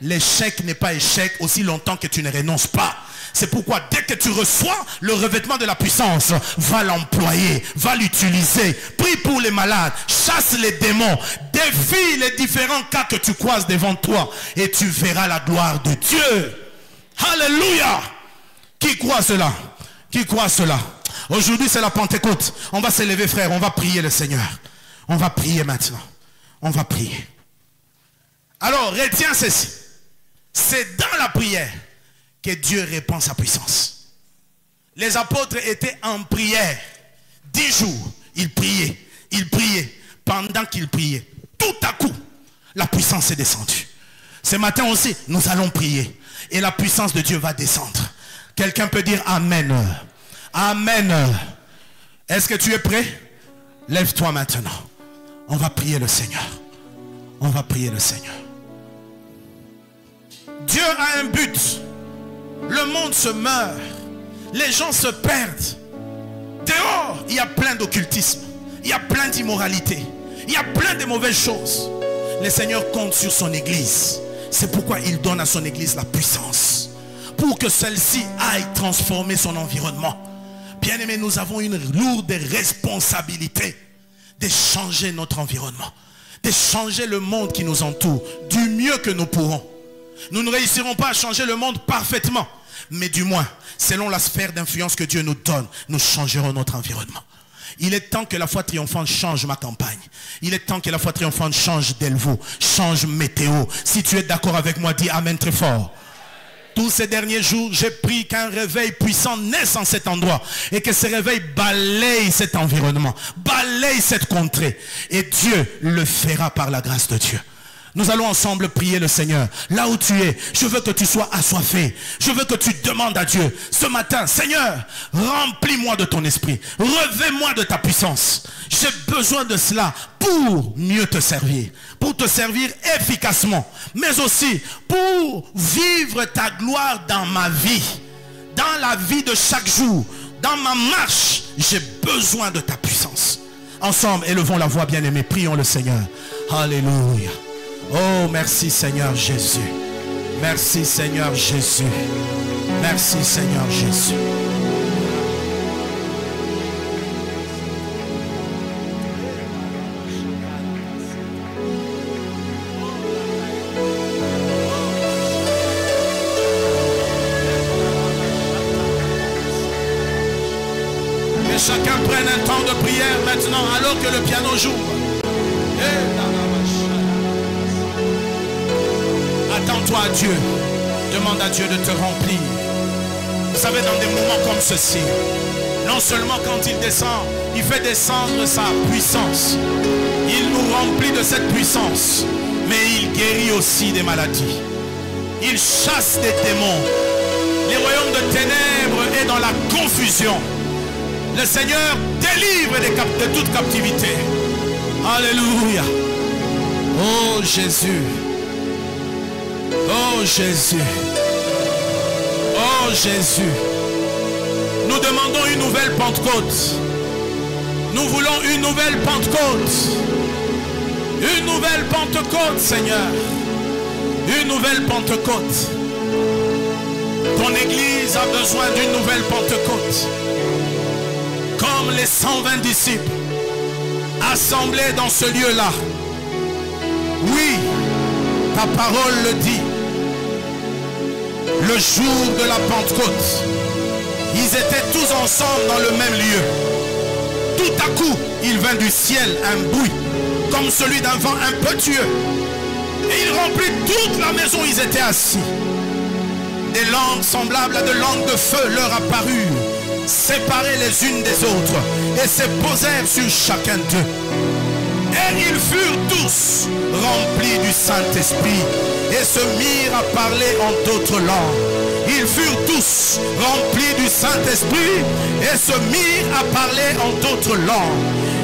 L'échec n'est pas échec aussi longtemps que tu ne renonces pas. C'est pourquoi dès que tu reçois le revêtement de la puissance, va l'employer, va l'utiliser. Prie pour les malades, chasse les démons, défie les différents cas que tu croises devant toi et tu verras la gloire de Dieu. Alléluia! Qui croit cela? Qui croit cela? Aujourd'hui c'est la Pentecôte. On va s'élever frère, on va prier le Seigneur. On va prier maintenant. On va prier. Alors retiens ceci. C'est dans la prière que Dieu répand sa puissance. Les apôtres étaient en prière. 10 jours, ils priaient. Ils priaient. Pendant qu'ils priaient, tout à coup, la puissance est descendue. Ce matin aussi, nous allons prier. Et la puissance de Dieu va descendre. Quelqu'un peut dire Amen. Amen. Est-ce que tu es prêt? Lève-toi maintenant. On va prier le Seigneur. On va prier le Seigneur. Dieu a un but. Le monde se meurt. Les gens se perdent. Dehors, il y a plein d'occultisme. Il y a plein d'immoralité. Il y a plein de mauvaises choses. Le Seigneur compte sur son église. C'est pourquoi il donne à son église la puissance. Pour que celle-ci aille transformer son environnement. Bien-aimés, nous avons une lourde responsabilité de changer notre environnement. De changer le monde qui nous entoure du mieux que nous pourrons. Nous ne réussirons pas à changer le monde parfaitement. Mais du moins, selon la sphère d'influence que Dieu nous donne, nous changerons notre environnement. Il est temps que la foi triomphante change ma campagne. Il est temps que la foi triomphante change Delvaux, change météo. Si tu es d'accord avec moi, dis Amen très fort. Tous ces derniers jours, j'ai prié qu'un réveil puissant naisse en cet endroit. Et que ce réveil balaye cet environnement, balaye cette contrée. Et Dieu le fera par la grâce de Dieu. Nous allons ensemble prier le Seigneur. Là où tu es, je veux que tu sois assoiffé. Je veux que tu demandes à Dieu ce matin, Seigneur, remplis-moi de ton esprit. Revêt-moi de ta puissance. J'ai besoin de cela pour mieux te servir. Pour te servir efficacement. Mais aussi pour vivre ta gloire dans ma vie. Dans la vie de chaque jour. Dans ma marche, j'ai besoin de ta puissance. Ensemble, élevons la voix, bien-aimés. Prions le Seigneur. Alléluia. Oh, merci Seigneur Jésus. Merci Seigneur Jésus. Merci Seigneur Jésus. Que chacun prenne un temps de prière maintenant alors que le piano joue. Attends-toi à Dieu. Demande à Dieu de te remplir. Vous savez, dans des moments comme ceci, non seulement quand il descend, il fait descendre sa puissance. Il nous remplit de cette puissance. Mais il guérit aussi des maladies. Il chasse des démons. Les royaumes de ténèbres est dans la confusion. Le Seigneur délivre de toute captivité. Alléluia. Oh Jésus. Oh Jésus. Oh Jésus. Nous demandons une nouvelle Pentecôte. Nous voulons une nouvelle Pentecôte. Une nouvelle Pentecôte, Seigneur. Une nouvelle Pentecôte. Ton église a besoin d'une nouvelle Pentecôte. Comme les 120 disciples assemblés dans ce lieu-là. Oui, ta parole le dit. Le jour de la Pentecôte, ils étaient tous ensemble dans le même lieu. Tout à coup, il vint du ciel un bruit, comme celui d'un vent impétueux. Et il remplit toute la maison où ils étaient assis. Des langues semblables à de langues de feu leur apparurent, séparées les unes des autres, et se posèrent sur chacun d'eux. Et ils furent tous remplis du Saint-Esprit et se mirent à parler en d'autres langues. Ils furent tous remplis du Saint-Esprit et se mirent à parler en d'autres langues.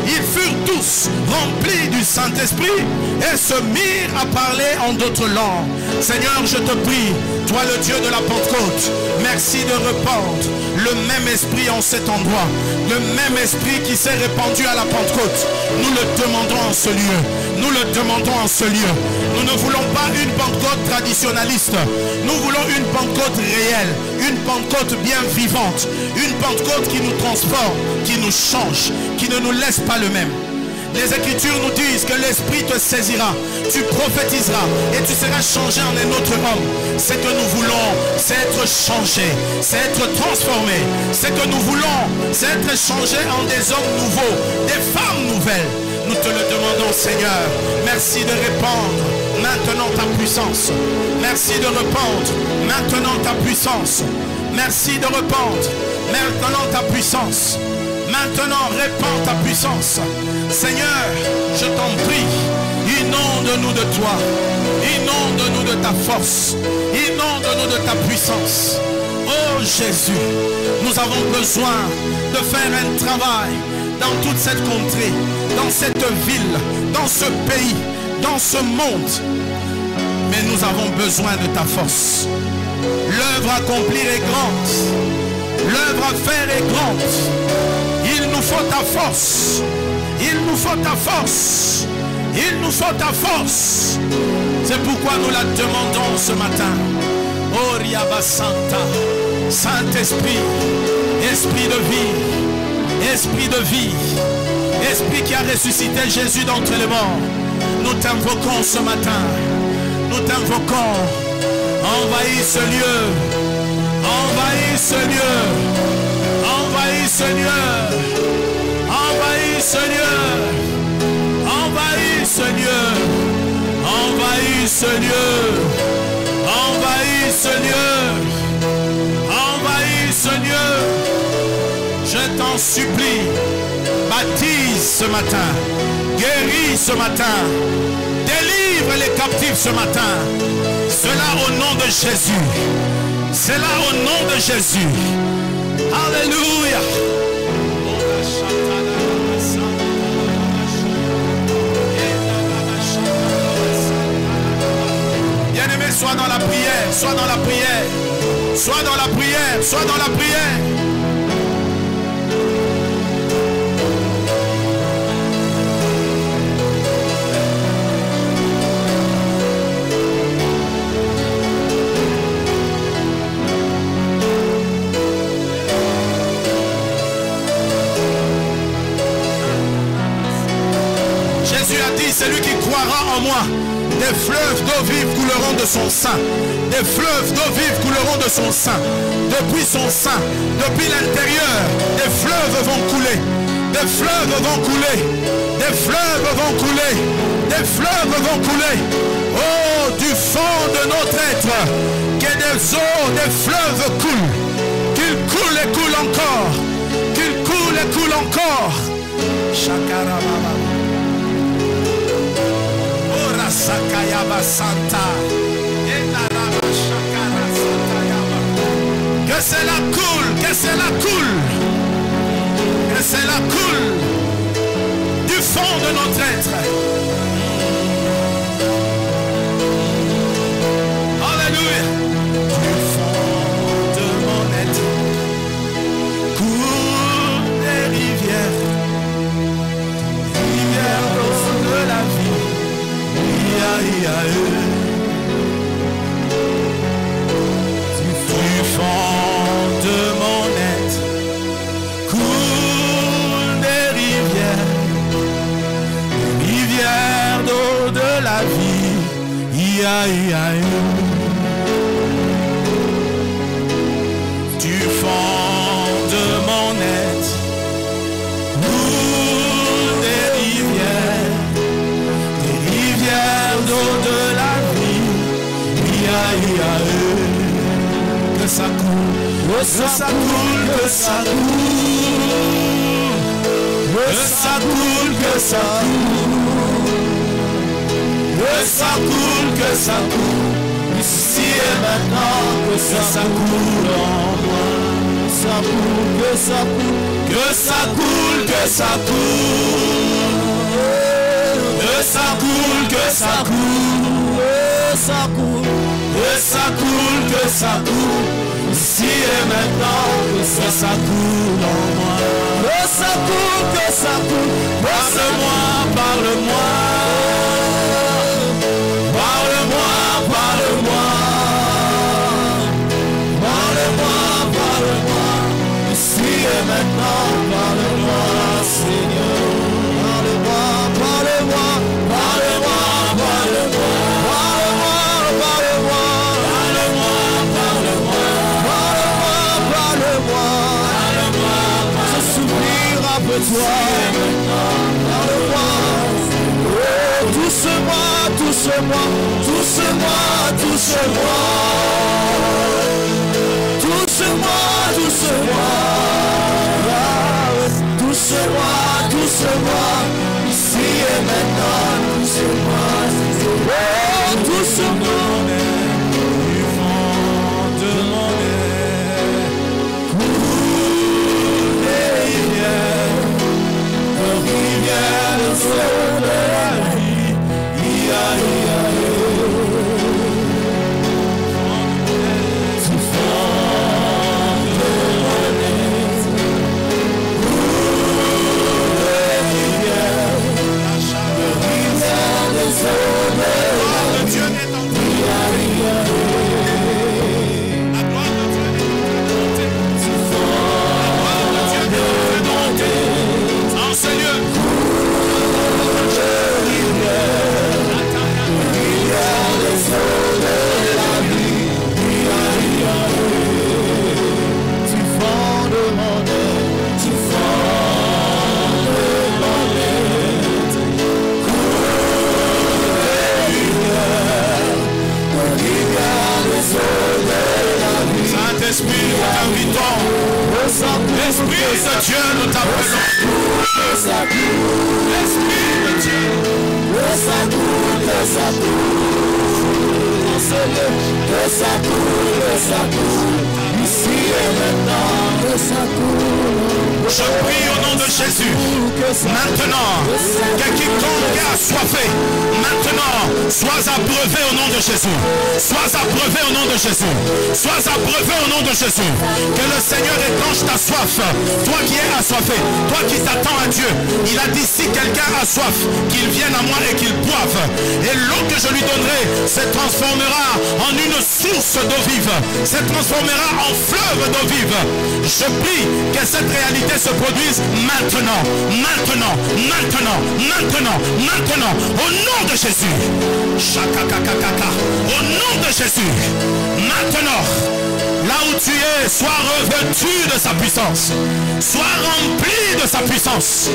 Ils furent tous remplis du Saint-Esprit et se mirent à parler en d'autres langues. Seigneur, je te prie, toi le Dieu de la Pentecôte, merci de répandre le même esprit en cet endroit. Le même esprit qui s'est répandu à la Pentecôte. Nous le demandons en ce lieu. Nous le demandons en ce lieu. Nous ne voulons pas une Pentecôte traditionnaliste. Nous voulons une Pentecôte réelle. Une Pentecôte bien vivante. Une Pentecôte qui nous transforme, qui nous change, qui ne nous laisse pas le même. Les Écritures nous disent que l'Esprit te saisira, tu prophétiseras et tu seras changé en un autre homme. Ce que nous voulons, c'est être changé, c'est être transformé. Ce que nous voulons, c'est être changé en des hommes nouveaux, des femmes nouvelles. Nous te le demandons, Seigneur. Merci de répandre maintenant ta puissance. Merci de répandre maintenant ta puissance. Merci de répandre maintenant ta puissance. Maintenant, répands ta puissance. Seigneur, je t'en prie, inonde-nous de toi. Inonde-nous de ta force. Inonde-nous de ta puissance. Oh Jésus, nous avons besoin de faire un travail dans toute cette contrée, dans cette ville, dans ce pays, dans ce monde. Mais nous avons besoin de ta force. L'œuvre à accomplir est grande. L'œuvre à faire est grande. Il nous faut ta force. Il nous faut ta force. Il nous faut ta force. C'est pourquoi nous la demandons ce matin. Oh Riaba Santa, Saint-Esprit, Esprit de vie, Esprit de vie, Esprit qui a ressuscité Jésus d'entre les morts. Nous t'invoquons ce matin. Nous t'invoquons. Envahis ce lieu. Envahis ce lieu. Envahis ce lieu. Envahis ce lieu. Envahis ce lieu. Envahis ce lieu. Envahis ce lieu. Envahis ce lieu. Je t'en supplie. Baptise ce matin. Guéris ce matin. Délivre les captifs ce matin. Cela au nom de Jésus. Cela au nom de Jésus. Alléluia. Bien-aimé, sois dans la prière. Sois dans la prière. Sois dans la prière. Sois dans la prière. Celui qui croira en moi, des fleuves d'eau vive couleront de son sein. Des fleuves d'eau vive couleront de son sein. Depuis son sein, depuis l'intérieur, des fleuves vont couler. Des fleuves vont couler. Des fleuves vont couler. Des fleuves vont couler. Oh, du fond de notre être, que des eaux, des fleuves coulent. Qu'ils coulent et coulent encore. Qu'ils coulent et coulent encore. Shakarababa. Sakayaba Santa. Que cela coule, que cela coule, que cela coule du fond de notre être. Alléluia. Du fond de mon être coulent des rivières, rivières d'eau de la vie. Du fond de mon être coulent des rivières d'eau de la vie. Du fond de mon être coulent des rivières d'eau de la vie. Que ça coule, que ça coule, que ça coule, que ça coule, que ça coule, que ça coule, que ça coule, ici et maintenant, que ça coule en moi. Ça coule, que ça coule, que ça coule, que ça coule. Que ça coule, que ça coule, que ça coule, que ça coule, que ça coule, ici et maintenant, que ça coule en moi. Que ça coule, que ça coule, parle-moi, parle-moi, parle-moi, parle-moi, parle-moi, parle-moi, ici et maintenant, parle-moi, Seigneur, parle-moi. toi. Touche-moi, touche-moi, touche-moi, touche-moi. Touche-moi, touche-moi. Touche-moi, touche-moi. Ici et maintenant, touche-moi. Oh, touche-moi. Du fond de mon âme, coule des rivières de feu de la vie. Ia, ia, du fond de mon âme, coule des rivières de feu de la vie. Dieu est en toi. Ia, ia, La gloire de Dieu est en toi. En ce lieu. Saint-Esprit, nous t'invitons. L'Esprit de Dieu, nous t'appelons. L'Esprit de Dieu. Ici et maintenant, Je prie au nom de Jésus. Maintenant, que quiconque est assoiffé, maintenant, sois abreuvé au nom de Jésus. Sois abreuvé au nom de Jésus. Sois abreuvé au nom de Jésus. Que le Seigneur étanche ta soif. Toi qui es assoiffé, toi qui t'attends à Dieu. Il a dit si quelqu'un a soif, qu'il vienne à moi et qu'il boive. Et l'eau que je lui donnerai se transformera en une source d'eau vive. Se transformera en fleuve d'eau vive. Je prie que cette réalité se produise maintenant, maintenant, maintenant, maintenant, maintenant, au nom de Jésus. Chakakakaka, au nom de Jésus. Maintenant, là où tu es, sois revêtu de sa puissance. Sois rempli de sa puissance.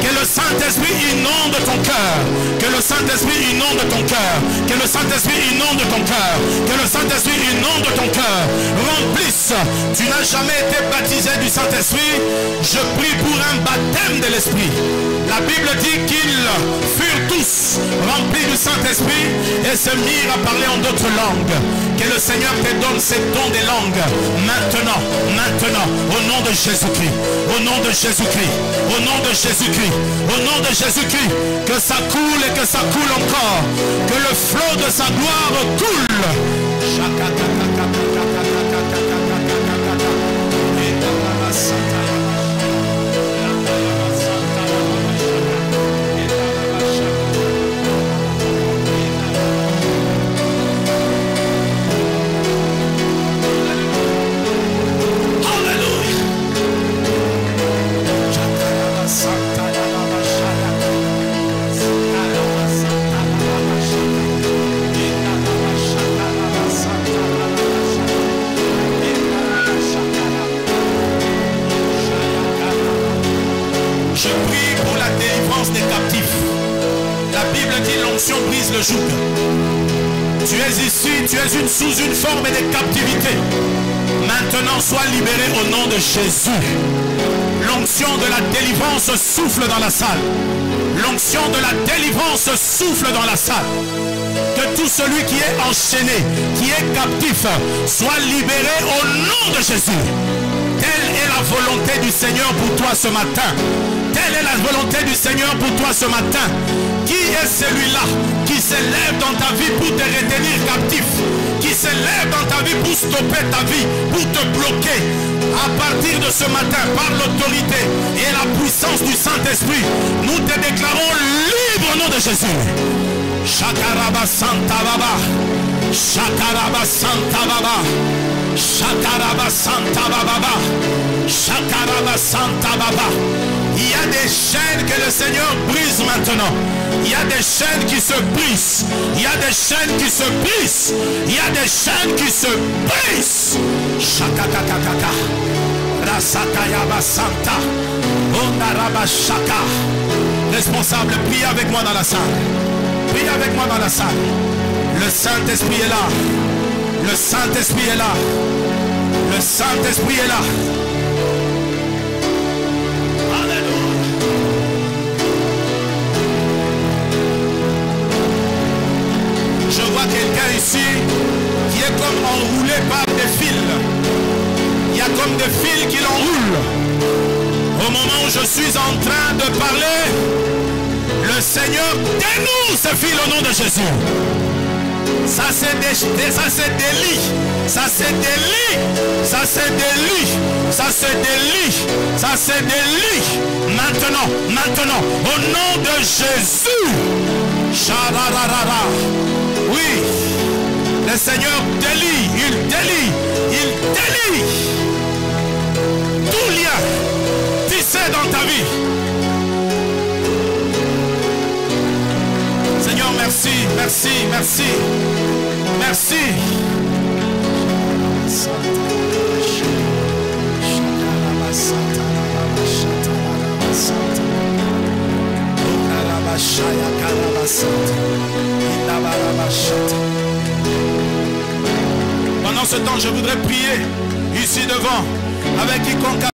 Que le Saint-Esprit inonde ton cœur. Que le Saint-Esprit inonde ton cœur. Que le Saint-Esprit inonde ton cœur. Que le Saint-Esprit inonde ton cœur. Remplisse. Tu n'as jamais été baptisé du Saint-Esprit. Je prie pour un baptême de l'Esprit. La Bible dit qu'ils furent tous remplis du Saint-Esprit et se mirent à parler en d'autres langues. Que le Seigneur te donne ces dons des langues. Maintenant, maintenant, au nom de Jésus-Christ. Au nom de Jésus-Christ. Au nom de Jésus-Christ. Au nom de Jésus-Christ. Que ça coule et que ça coule encore. Que le flot de sa gloire coule. Des captifs. La Bible dit l'onction brise le joug. Tu es ici, tu es sous une forme de captivité. Maintenant sois libéré au nom de Jésus. L'onction de la délivrance souffle dans la salle. L'onction de la délivrance souffle dans la salle. Que tout celui qui est enchaîné, qui est captif, soit libéré au nom de Jésus. Telle est la volonté du Seigneur pour toi ce matin. Telle est la volonté du Seigneur pour toi ce matin. Qui est celui-là qui s'élève dans ta vie pour te retenir captif? Qui s'élève dans ta vie pour stopper ta vie, pour te bloquer? À partir de ce matin, par l'autorité et la puissance du Saint-Esprit, nous te déclarons libre au nom de Jésus. Shakaraba Santa Baba. Shakaraba Santa Baba. Shakaraba Santa Baba. Shakaraba Santa Baba. Il y a des chaînes que le Seigneur brise maintenant. Il y a des chaînes qui se brisent. Il y a des chaînes qui se brisent. Il y a des chaînes qui se brisent. Shakakakaka. Responsable, prie avec moi dans la salle. Prie avec moi dans la salle. Le Saint-Esprit est là. Le Saint-Esprit est là. Le Saint-Esprit est là. Alléluia. Je vois quelqu'un ici qui est comme enroulé par des fils. Il y a comme des fils qui l'enroulent. Au moment où je suis en train de parler, le Seigneur dénoue ce fil au nom de Jésus. Ça c'est des lits. Ça c'est des lits. Ça c'est des lits. Ça c'est des lits. Ça c'est des lits. Ça c'est des lits. Maintenant, au nom de Jésus. Charararara. Oui. Le Seigneur délie. Il délie. Il délie. Tout lien tissé dans ta vie. Seigneur, merci, merci, merci, merci. Pendant ce temps, je voudrais prier ici devant avec quiconque a